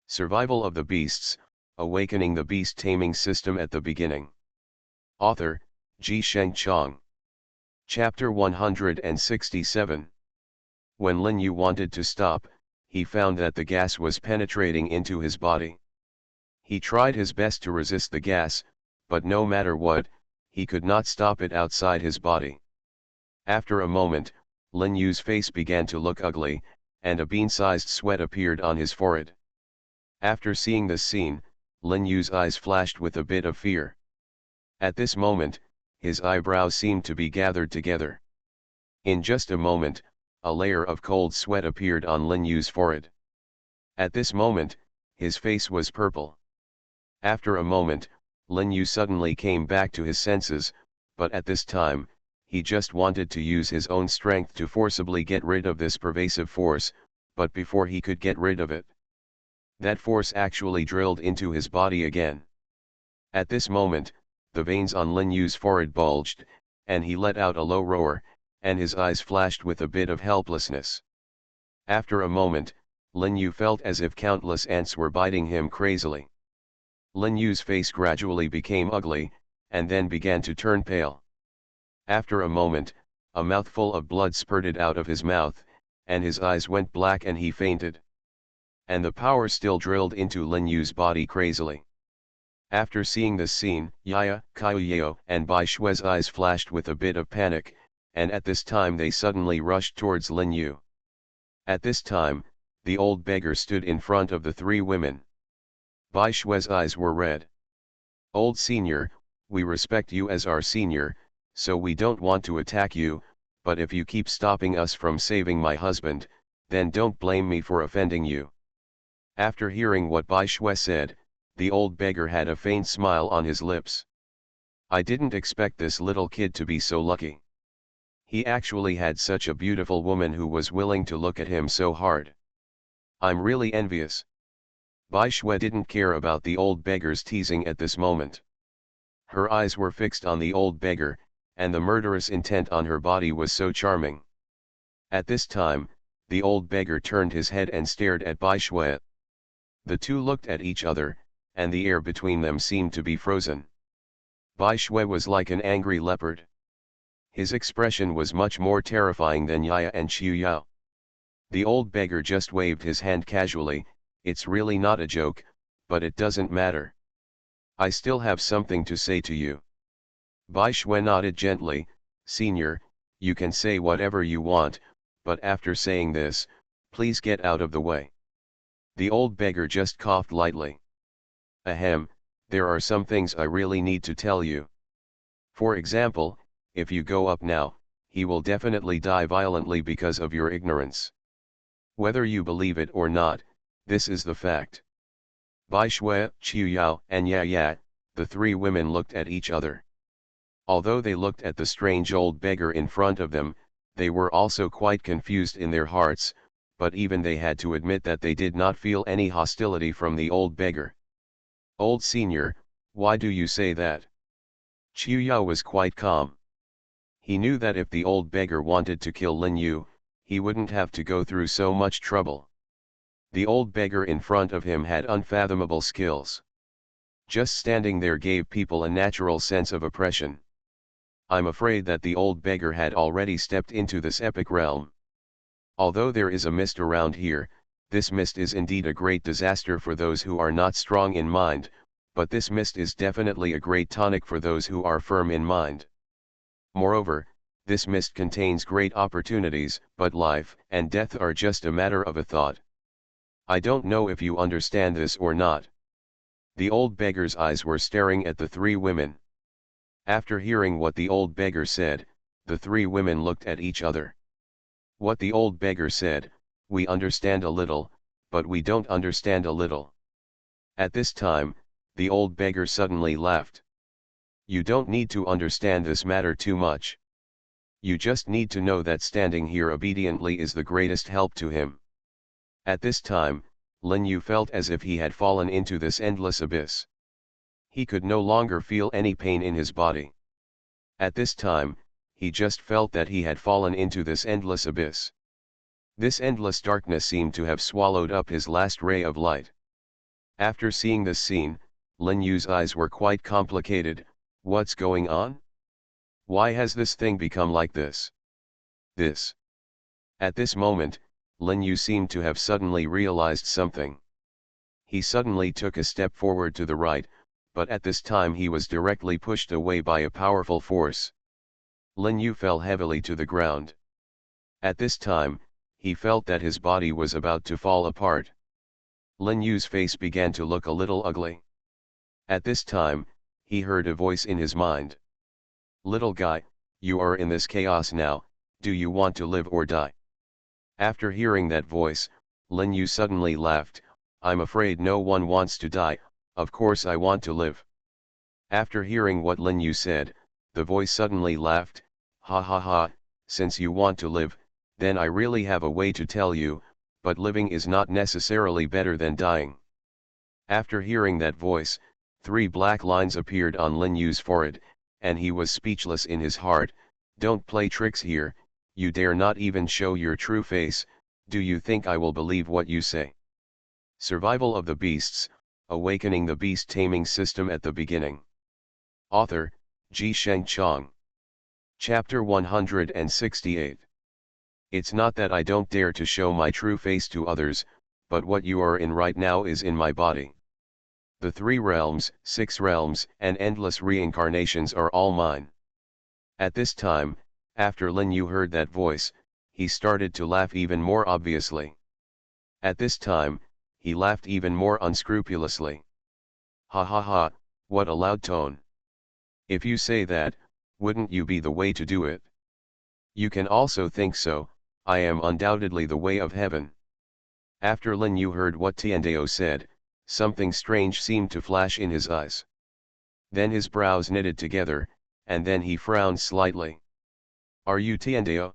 Survival of the Beasts, Awakening the Beast Taming System at the Beginning. Author, Sheng Chong. Chapter 167. When Lin Yu wanted to stop, he found that the gas was penetrating into his body. He tried his best to resist the gas, but no matter what, he could not stop it outside his body. After a moment, Lin Yu's face began to look ugly, and a bean-sized sweat appeared on his forehead. After seeing this scene, Lin Yu's eyes flashed with a bit of fear. At this moment, his eyebrows seemed to be gathered together. In just a moment, a layer of cold sweat appeared on Lin Yu's forehead. At this moment, his face was purple. After a moment, Lin Yu suddenly came back to his senses, but at this time, he just wanted to use his own strength to forcibly get rid of this pervasive force, but before he could get rid of it, that force actually drilled into his body again. At this moment, the veins on Lin Yu's forehead bulged, and he let out a low roar, and his eyes flashed with a bit of helplessness. After a moment, Lin Yu felt as if countless ants were biting him crazily. Lin Yu's face gradually became ugly, and then began to turn pale. After a moment, a mouthful of blood spurted out of his mouth, and his eyes went black and he fainted. And the power still drilled into Lin Yu's body crazily. After seeing this scene, Yaya, Kaiyao, and Bai Shui's eyes flashed with a bit of panic, and at this time they suddenly rushed towards Lin Yu. At this time, the old beggar stood in front of the three women. Bai Shui's eyes were red. "Old senior, we respect you as our senior, so we don't want to attack you, but if you keep stopping us from saving my husband, then don't blame me for offending you." After hearing what Bai Shui said, the old beggar had a faint smile on his lips. "I didn't expect this little kid to be so lucky. He actually had such a beautiful woman who was willing to look at him so hard. I'm really envious." Bai Shui didn't care about the old beggar's teasing at this moment. Her eyes were fixed on the old beggar, and the murderous intent on her body was so charming. At this time, the old beggar turned his head and stared at Bai Shui. The two looked at each other, and the air between them seemed to be frozen. Bai Shui was like an angry leopard. His expression was much more terrifying than Yaya and Qiu Yao. The old beggar just waved his hand casually. "It's really not a joke, but it doesn't matter. I still have something to say to you." Bai Shui nodded gently. "Senior, you can say whatever you want, but after saying this, please get out of the way." The old beggar just coughed lightly. "Ahem, there are some things I really need to tell you. For example, if you go up now, he will definitely die violently because of your ignorance. Whether you believe it or not, this is the fact." Bai Shui, Qiu Yao, and Ya, the three women looked at each other. Although they looked at the strange old beggar in front of them, they were also quite confused in their hearts, but even they had to admit that they did not feel any hostility from the old beggar. "Old senior, why do you say that?" Qiu Yao was quite calm. He knew that if the old beggar wanted to kill Lin Yu, he wouldn't have to go through so much trouble. The old beggar in front of him had unfathomable skills. Just standing there gave people a natural sense of oppression. I'm afraid that the old beggar had already stepped into this epic realm. Although there is a mist around here, this mist is indeed a great disaster for those who are not strong in mind, but this mist is definitely a great tonic for those who are firm in mind. Moreover, this mist contains great opportunities, but life and death are just a matter of a thought. I don't know if you understand this or not." The old beggar's eyes were staring at the three women. After hearing what the old beggar said, the three women looked at each other. What the old beggar said, "We understand a little, but we don't understand a little." At this time, the old beggar suddenly laughed. "You don't need to understand this matter too much. You just need to know that standing here obediently is the greatest help to him." At this time, Lin Yu felt as if he had fallen into this endless abyss. He could no longer feel any pain in his body. At this time, he just felt that he had fallen into this endless abyss. This endless darkness seemed to have swallowed up his last ray of light. After seeing this scene, Lin Yu's eyes were quite complicated. What's going on? Why has this thing become like this? This. At this moment, Lin Yu seemed to have suddenly realized something. He suddenly took a step forward to the right, but at this time he was directly pushed away by a powerful force. Lin Yu fell heavily to the ground. At this time, he felt that his body was about to fall apart. Lin Yu's face began to look a little ugly. At this time, he heard a voice in his mind. "Little guy, you are in this chaos now, do you want to live or die?" After hearing that voice, Lin Yu suddenly laughed. "I'm afraid no one wants to die, of course I want to live." After hearing what Lin Yu said, the voice suddenly laughed. "Ha ha ha, since you want to live, then I really have a way to tell you, but living is not necessarily better than dying." After hearing that voice, 3 black lines appeared on Lin Yu's forehead, and he was speechless in his heart. "Don't play tricks here, you dare not even show your true face, do you think I will believe what you say?" Survival of the Beasts, Awakening the Beast Taming System at the Beginning. Author, Ji Sheng Chong. Chapter 168. It's not that I don't dare to show my true face to others, but what you are in right now is in my body. The 3 realms, 6 realms, and endless reincarnations are all mine. At this time, after Lin Yu heard that voice, he started to laugh even more obviously. At this time, he laughed even more unscrupulously. "Ha ha ha, what a loud tone. If you say that, wouldn't you be the way to do it? You can also think so, I am undoubtedly the way of heaven." After Lin Yu heard what Tiandao said, something strange seemed to flash in his eyes. Then his brows knitted together, and then he frowned slightly. "Are you Tiandao?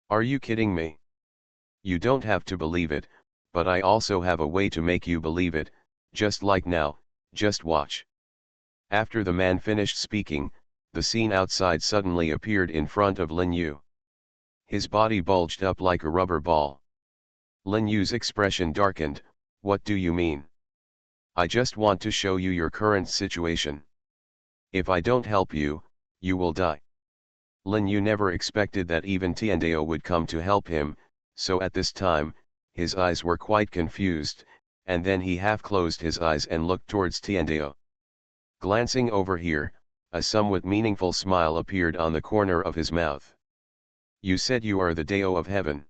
Are you kidding me? You don't have to believe it, but I also have a way to make you believe it, just like now, just watch." After the man finished speaking, the scene outside suddenly appeared in front of Lin Yu. His body bulged up like a rubber ball. Lin Yu's expression darkened. "What do you mean?" "I just want to show you your current situation. If I don't help you, you will die." Lin Yu never expected that even Tiandao would come to help him, so at this time, his eyes were quite confused, and then he half closed his eyes and looked towards Tiandao. Glancing over here, a somewhat meaningful smile appeared on the corner of his mouth. "You said you are the Dao of Heaven."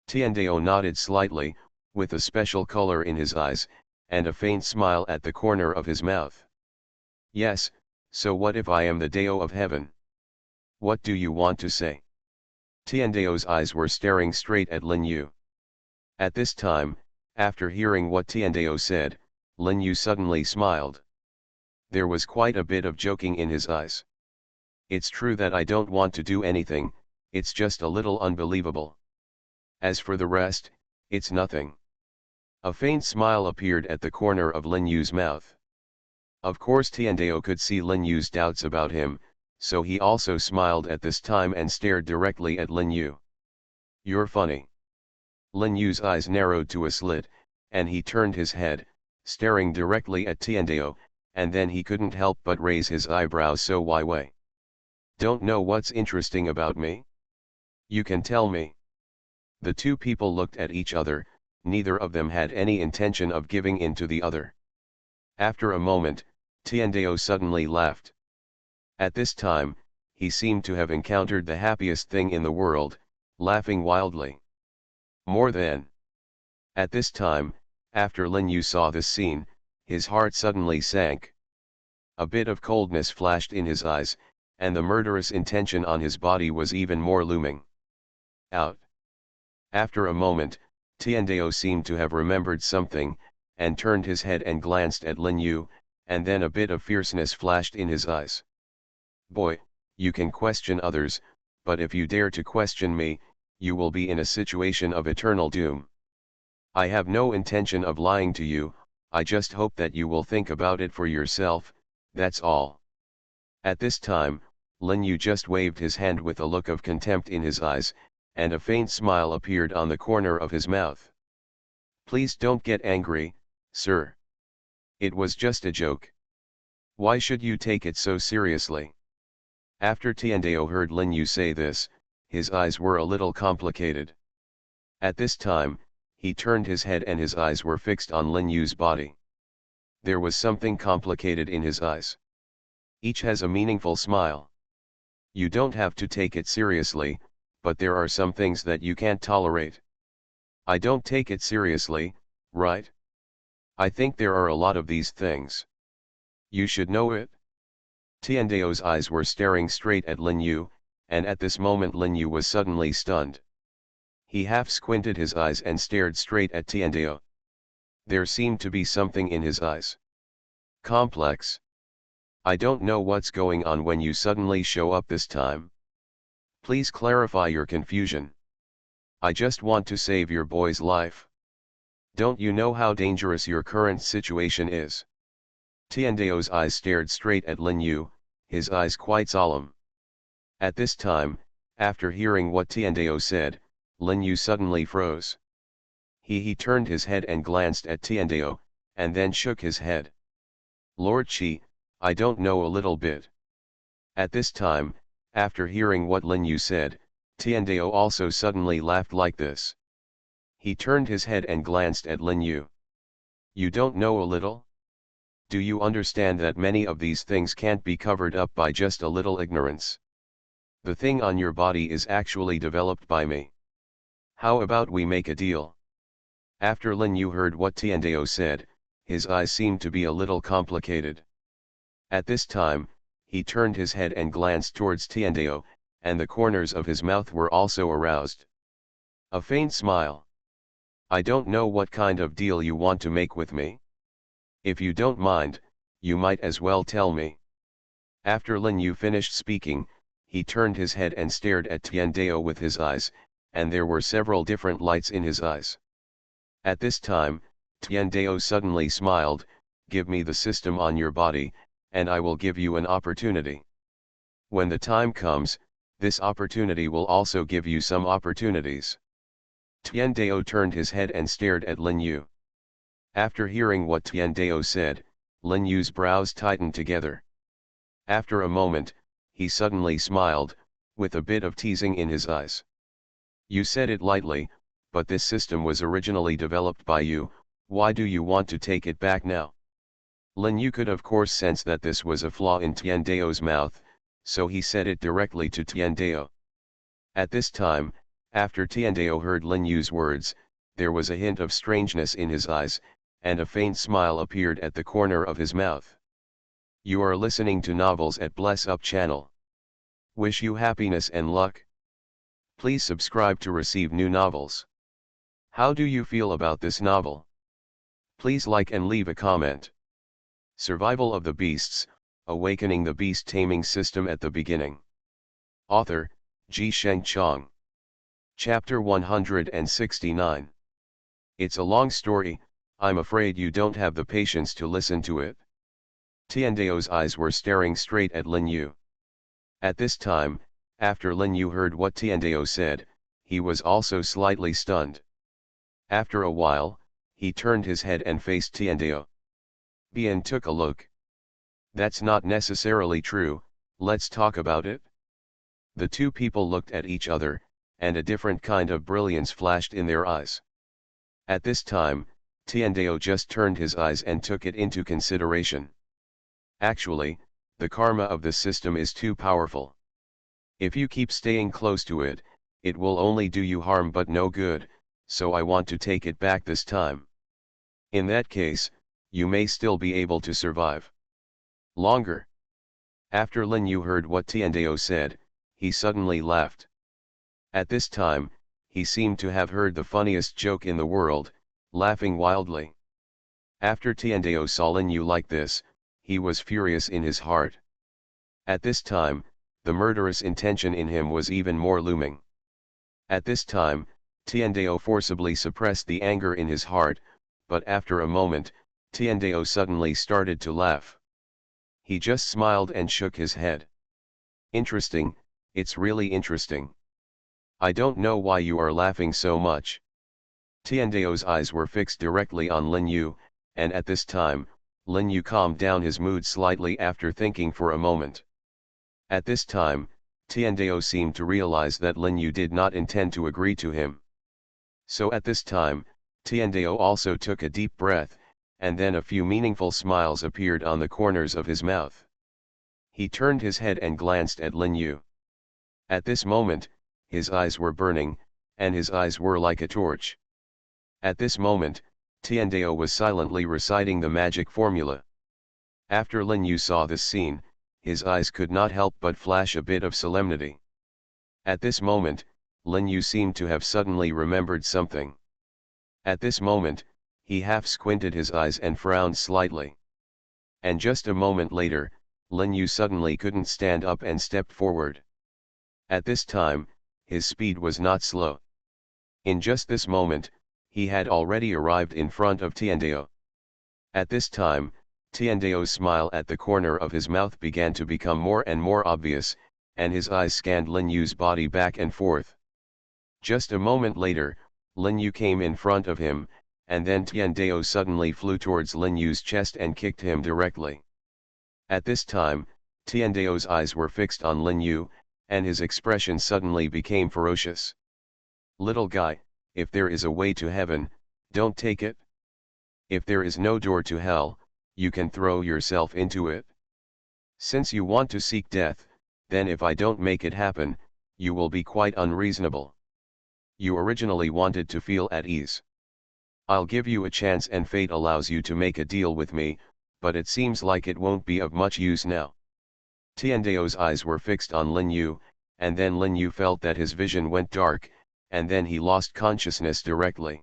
Tiandao nodded slightly, with a special color in his eyes, and a faint smile at the corner of his mouth. "Yes, so what if I am the Dao of Heaven? What do you want to say?" Tiandao's eyes were staring straight at Lin Yu. At this time, after hearing what Tiandao said, Lin Yu suddenly smiled. There was quite a bit of joking in his eyes. "It's true that I don't want to do anything, it's just a little unbelievable. As for the rest, it's nothing." A faint smile appeared at the corner of Lin Yu's mouth. Of course Tiandao could see Lin Yu's doubts about him, so he also smiled at this time and stared directly at Lin Yu. "You're funny." Lin Yu's eyes narrowed to a slit, and he turned his head, staring directly at Tiandao, and then he couldn't help but raise his eyebrows. "So why way? Don't know what's interesting about me? You can tell me." The 2 people looked at each other, neither of them had any intention of giving in to the other. After a moment, Tiandao suddenly laughed. At this time, he seemed to have encountered the happiest thing in the world, laughing wildly. More than. At this time, after Lin Yu saw this scene, his heart suddenly sank. A bit of coldness flashed in his eyes, and the murderous intention on his body was even more looming. Out. After a moment, Tiandao seemed to have remembered something, and turned his head and glanced at Lin Yu, and then a bit of fierceness flashed in his eyes. "Boy, you can question others, but if you dare to question me, you will be in a situation of eternal doom. I have no intention of lying to you, I just hope that you will think about it for yourself, that's all." At this time, Lin Yu just waved his hand with a look of contempt in his eyes, and a faint smile appeared on the corner of his mouth. Please don't get angry, sir. It was just a joke. Why should you take it so seriously? After Tiandao heard Lin Yu say this, his eyes were a little complicated. At this time, he turned his head and his eyes were fixed on Lin Yu's body. There was something complicated in his eyes. Each has a meaningful smile. You don't have to take it seriously, but there are some things that you can't tolerate. I don't take it seriously, right? I think there are a lot of these things. You should know it. Tiandao's eyes were staring straight at Lin Yu, and at this moment Lin Yu was suddenly stunned. He half squinted his eyes and stared straight at Tiandao. There seemed to be something in his eyes. Complex. I don't know what's going on when you suddenly show up this time. Please clarify your confusion. I just want to save your boy's life. Don't you know how dangerous your current situation is? Tiandao's eyes stared straight at Lin Yu, his eyes quite solemn. At this time, after hearing what Tiandao said, Lin Yu suddenly froze. He turned his head and glanced at Tiandao, and then shook his head. Lord Qi, I don't know a little bit. At this time, after hearing what Lin Yu said, Tiandao also suddenly laughed like this. He turned his head and glanced at Lin Yu. You don't know a little? Do you understand that many of these things can't be covered up by just a little ignorance? The thing on your body is actually developed by me. How about we make a deal? After Lin Yu heard what Tiandao said, his eyes seemed to be a little complicated. At this time, he turned his head and glanced towards Tiandao, and the corners of his mouth were also aroused. A faint smile. I don't know what kind of deal you want to make with me. If you don't mind, you might as well tell me. After Lin Yu finished speaking, he turned his head and stared at Tiandao with his eyes, and there were several different lights in his eyes. At this time, Tiandao suddenly smiled, give me the system on your body, and I will give you an opportunity. When the time comes, this opportunity will also give you some opportunities. Tiandao turned his head and stared at Lin Yu. After hearing what Tiandao said, Lin Yu's brows tightened together. After a moment, he suddenly smiled, with a bit of teasing in his eyes. You said it lightly, but this system was originally developed by you, why do you want to take it back now? Lin Yu could of course sense that this was a flaw in Tiandao's mouth, so he said it directly to Tiandao. At this time, after Tiandao heard Lin Yu's words, there was a hint of strangeness in his eyes, and a faint smile appeared at the corner of his mouth. You are listening to Novels at Bless Up channel. Wish you happiness and luck. Please subscribe to receive new novels. How do you feel about this novel? Please like and leave a comment. Survival of the Beasts, Awakening the Beast Taming System at the Beginning. Author, Ji Sheng Chong. Chapter 169. It's a long story, I'm afraid you don't have the patience to listen to it. Tiandao's eyes were staring straight at Lin Yu. At this time, after Lin Yu heard what Tiandao said, he was also slightly stunned. After a while, he turned his head and faced Tiandao. Bian took a look. That's not necessarily true, let's talk about it. The two people looked at each other, and a different kind of brilliance flashed in their eyes. At this time, Tiandao just turned his eyes and took it into consideration. Actually, the karma of the system is too powerful. If you keep staying close to it, it will only do you harm but no good, so I want to take it back this time. In that case, you may still be able to survive longer. After Lin Yu heard what Tiandao said, he suddenly laughed. At this time, he seemed to have heard the funniest joke in the world, laughing wildly. After Tiandao saw Lin Yu like this, he was furious in his heart. At this time, the murderous intention in him was even more looming. At this time, Tiandao forcibly suppressed the anger in his heart, but after a moment, Tiandao suddenly started to laugh. He just smiled and shook his head. Interesting, it's really interesting. I don't know why you are laughing so much. Tiandao's eyes were fixed directly on Lin Yu, and at this time, Lin Yu calmed down his mood slightly after thinking for a moment. At this time, Tiandao seemed to realize that Lin Yu did not intend to agree to him. So at this time, Tiandao also took a deep breath, and then a few meaningful smiles appeared on the corners of his mouth. He turned his head and glanced at Lin Yu. At this moment, his eyes were burning, and his eyes were like a torch. At this moment, Tiandao was silently reciting the magic formula. After Lin Yu saw this scene, his eyes could not help but flash a bit of solemnity. At this moment, Lin Yu seemed to have suddenly remembered something. At this moment, he half squinted his eyes and frowned slightly. And just a moment later, Lin Yu suddenly couldn't stand up and stepped forward. At this time, his speed was not slow. In just this moment, he had already arrived in front of Tiandao. At this time, Tiandao's smile at the corner of his mouth began to become more and more obvious, and his eyes scanned Lin Yu's body back and forth. Just a moment later, Lin Yu came in front of him, and then Tiandao suddenly flew towards Lin Yu's chest and kicked him directly. At this time, Tiandao's eyes were fixed on Lin Yu, and his expression suddenly became ferocious. "Little guy, if there is a way to heaven, don't take it. If there is no door to hell, you can throw yourself into it. Since you want to seek death, then if I don't make it happen, you will be quite unreasonable. You originally wanted to feel at ease. I'll give you a chance and fate allows you to make a deal with me, but it seems like it won't be of much use now." Tiandao's eyes were fixed on Lin Yu, and then Lin Yu felt that his vision went dark, and then he lost consciousness directly.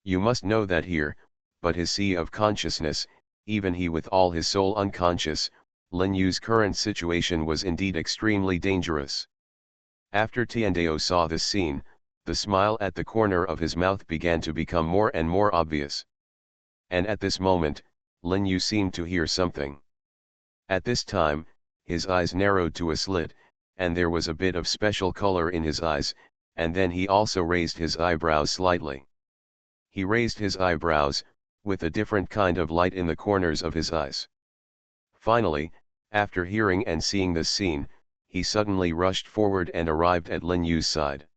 You must know that here, but his sea of consciousness, even he with all his soul unconscious, Lin Yu's current situation was indeed extremely dangerous. After Tiandao saw this scene, the smile at the corner of his mouth began to become more and more obvious. And at this moment, Lin Yu seemed to hear something. At this time, his eyes narrowed to a slit, and there was a bit of special color in his eyes, and then he also raised his eyebrows slightly. He raised his eyebrows, with a different kind of light in the corners of his eyes. Finally, after hearing and seeing this scene, he suddenly rushed forward and arrived at Lin Yu's side.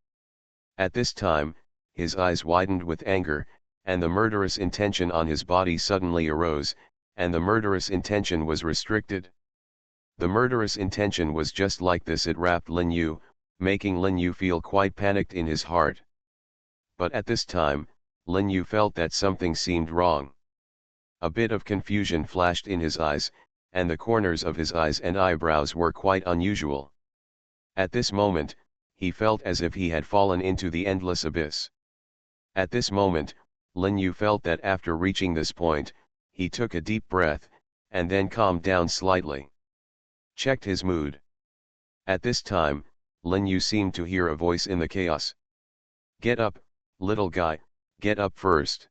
At this time, his eyes widened with anger, and the murderous intention on his body suddenly arose, and the murderous intention was restricted. The murderous intention was just like this, it wrapped Lin Yu, making Lin Yu feel quite panicked in his heart. But at this time, Lin Yu felt that something seemed wrong. A bit of confusion flashed in his eyes, and the corners of his eyes and eyebrows were quite unusual. At this moment, he felt as if he had fallen into the endless abyss. At this moment, Lin Yu felt that after reaching this point, he took a deep breath, and then calmed down slightly. Checked his mood. At this time, Lin Yu seemed to hear a voice in the chaos. "Get up, little guy, get up first."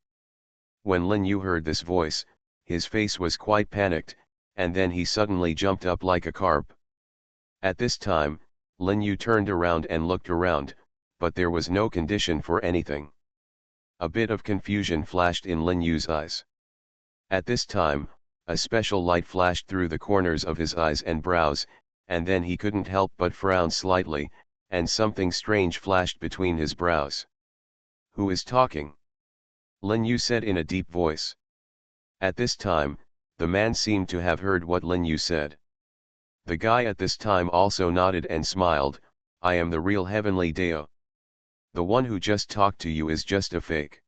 When Lin Yu heard this voice, his face was quite panicked, and then he suddenly jumped up like a carp. At this time, Lin Yu turned around and looked around, but there was no condition for anything. A bit of confusion flashed in Lin Yu's eyes. At this time, a special light flashed through the corners of his eyes and brows, and then he couldn't help but frown slightly, and something strange flashed between his brows. "Who is talking?" Lin Yu said in a deep voice. At this time, the man seemed to have heard what Lin Yu said. The guy at this time also nodded and smiled. "I am the real Heavenly Dao. The one who just talked to you is just a fake.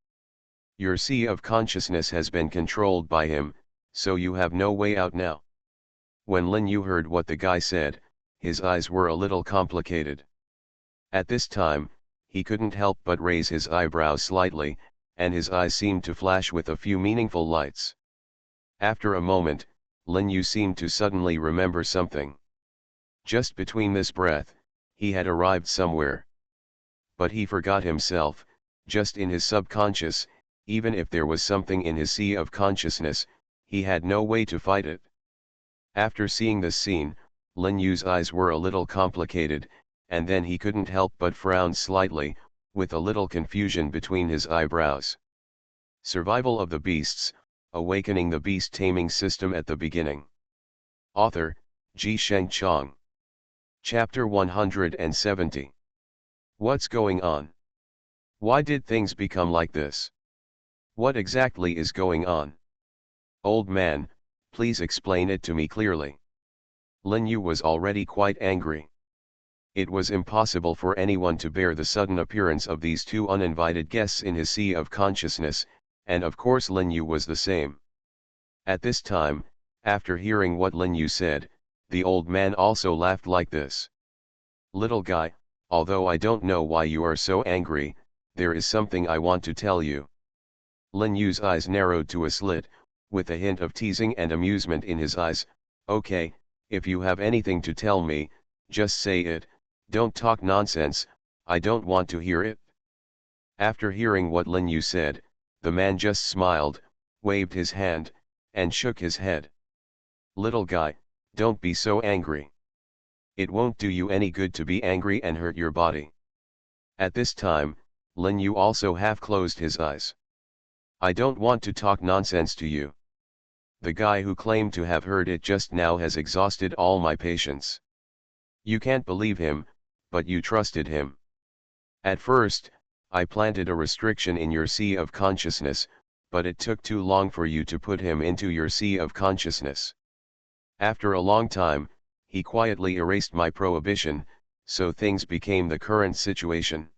Your sea of consciousness has been controlled by him, so you have no way out now." When Lin Yu heard what the guy said, his eyes were a little complicated. At this time, he couldn't help but raise his eyebrows slightly, and his eyes seemed to flash with a few meaningful lights. After a moment, Lin Yu seemed to suddenly remember something. Just between this breath, he had arrived somewhere. But he forgot himself, just in his subconscious. Even if there was something in his sea of consciousness, he had no way to fight it. After seeing this scene, Lin Yu's eyes were a little complicated, and then he couldn't help but frown slightly, with a little confusion between his eyebrows. Survival of the Beasts, Awakening the Beast Taming System at the Beginning. Author, Ji-Sheng Chang. Chapter 170. What's going on? Why did things become like this? What exactly is going on? Old man, please explain it to me clearly. Lin Yu was already quite angry. It was impossible for anyone to bear the sudden appearance of these two uninvited guests in his sea of consciousness, and of course Lin Yu was the same. At this time, after hearing what Lin Yu said, the old man also laughed like this. Little guy, although I don't know why you are so angry, there is something I want to tell you. Lin Yu's eyes narrowed to a slit, with a hint of teasing and amusement in his eyes. Okay, if you have anything to tell me, just say it, don't talk nonsense, I don't want to hear it. After hearing what Lin Yu said, the man just smiled, waved his hand, and shook his head. Little guy, don't be so angry. It won't do you any good to be angry and hurt your body. At this time, Lin Yu also half closed his eyes. I don't want to talk nonsense to you. The guy who claimed to have heard it just now has exhausted all my patience. You can't believe him, but you trusted him. At first, I planted a restriction in your sea of consciousness, but it took too long for you to put him into your sea of consciousness. After a long time, he quietly erased my prohibition, so things became the current situation.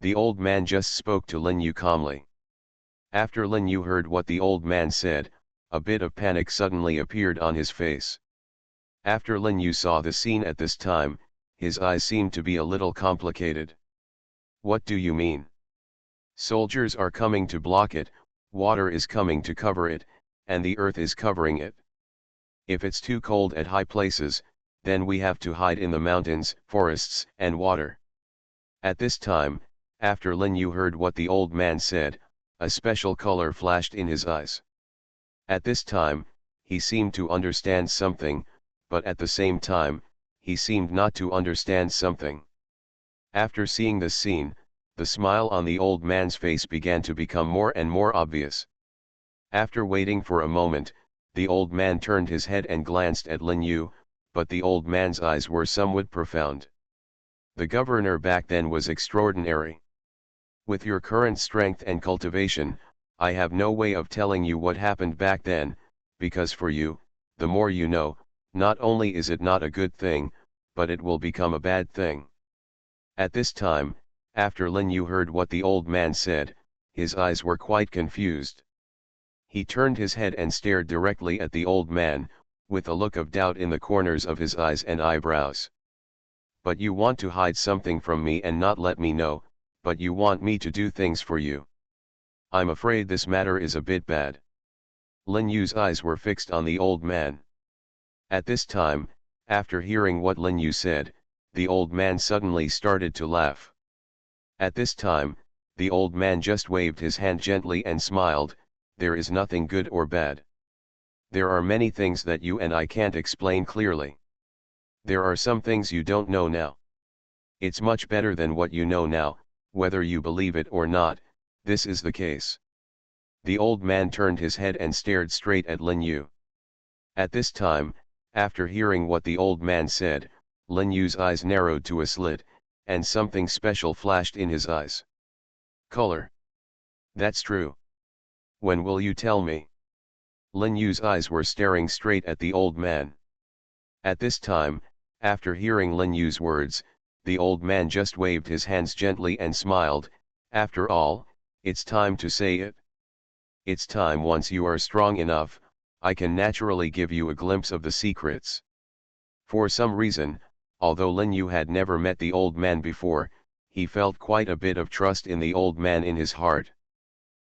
The old man just spoke to Lin Yu calmly. After Lin Yu heard what the old man said, a bit of panic suddenly appeared on his face. After Lin Yu saw the scene at this time, his eyes seemed to be a little complicated. What do you mean? Soldiers are coming to block it, water is coming to cover it, and the earth is covering it. If it's too cold at high places, then we have to hide in the mountains, forests, and water. At this time, after Lin Yu heard what the old man said, a special color flashed in his eyes. At this time, he seemed to understand something, but at the same time, he seemed not to understand something. After seeing this scene, the smile on the old man's face began to become more and more obvious. After waiting for a moment, the old man turned his head and glanced at Lin Yu, but the old man's eyes were somewhat profound. The governor back then was extraordinary. With your current strength and cultivation, I have no way of telling you what happened back then, because for you, the more you know, not only is it not a good thing, but it will become a bad thing. At this time, after Lin Yu heard what the old man said, his eyes were quite confused. He turned his head and stared directly at the old man, with a look of doubt in the corners of his eyes and eyebrows. But you want to hide something from me and not let me know, but you want me to do things for you. I'm afraid this matter is a bit bad. Lin Yu's eyes were fixed on the old man. At this time, after hearing what Lin Yu said, the old man suddenly started to laugh. At this time, the old man just waved his hand gently and smiled. There is nothing good or bad. There are many things that you and I can't explain clearly. There are some things you don't know now. It's much better than what you know now, whether you believe it or not, this is the case. The old man turned his head and stared straight at Lin Yu. At this time, after hearing what the old man said, Lin Yu's eyes narrowed to a slit, and something special flashed in his eyes. Color. That's true. When will you tell me? Lin Yu's eyes were staring straight at the old man. At this time, after hearing Lin Yu's words, the old man just waved his hands gently and smiled. After all, it's time to say it. It's time. Once you are strong enough, I can naturally give you a glimpse of the secrets. For some reason, although Lin Yu had never met the old man before, he felt quite a bit of trust in the old man in his heart.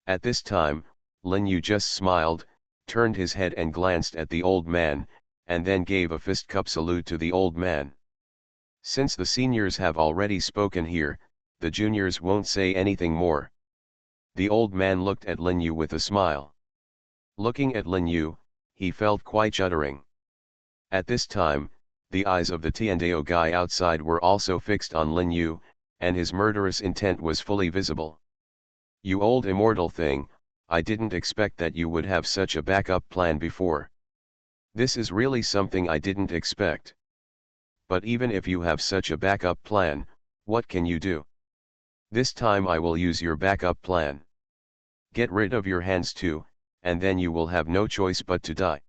At this time, Lin Yu just smiled, turned his head and glanced at the old man, and then gave a fist cup salute to the old man. Since the seniors have already spoken here, the juniors won't say anything more. The old man looked at Lin Yu with a smile. Looking at Lin Yu, he felt quite shuddering. At this time, The eyes of the Tiandao guy outside were also fixed on Lin Yu, and his murderous intent was fully visible. "You old immortal thing, I didn't expect that you would have such a backup plan before. This is really something I didn't expect. But even if you have such a backup plan, what can you do? This time I will use your backup plan. Get rid of your hands too, and then you will have no choice but to die."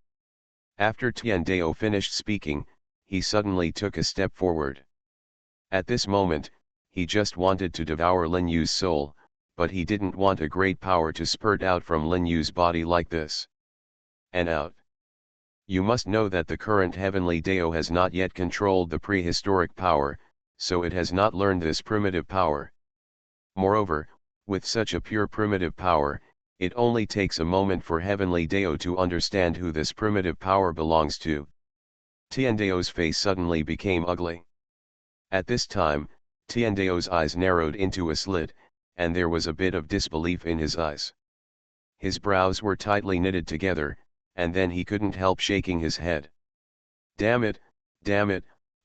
After Tiandao finished speaking, he suddenly took a step forward. At this moment, he just wanted to devour Lin Yu's soul, but he didn't want a great power to spurt out from Lin Yu's body like this. And out. You must know that the current heavenly Dao has not yet controlled the prehistoric power, so it has not learned this primitive power. Moreover, with such a pure primitive power, it only takes a moment for heavenly Dao to understand who this primitive power belongs to. Tiandao's face suddenly became ugly. At this time, Tiandao's eyes narrowed into a slit, and there was a bit of disbelief in his eyes. His brows were tightly knitted together, and then he couldn't help shaking his head. Damn it,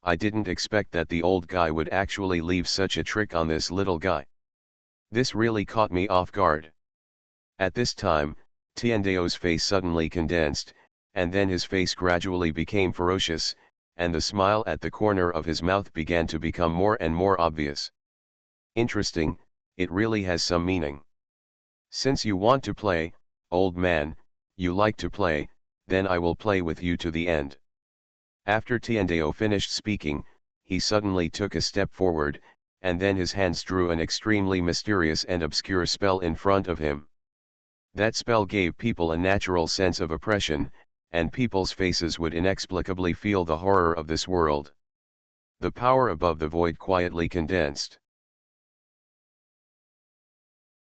I didn't expect that the old guy would actually leave such a trick on this little guy. This really caught me off guard. At this time, Tiandao's face suddenly condensed, and then his face gradually became ferocious, and the smile at the corner of his mouth began to become more and more obvious. Interesting, it really has some meaning. Since you want to play, old man, you like to play, then I will play with you to the end. After Tiandao finished speaking, he suddenly took a step forward, and then his hands drew an extremely mysterious and obscure spell in front of him. That spell gave people a natural sense of oppression, and people's faces would inexplicably feel the horror of this world. The power above the void quietly condensed.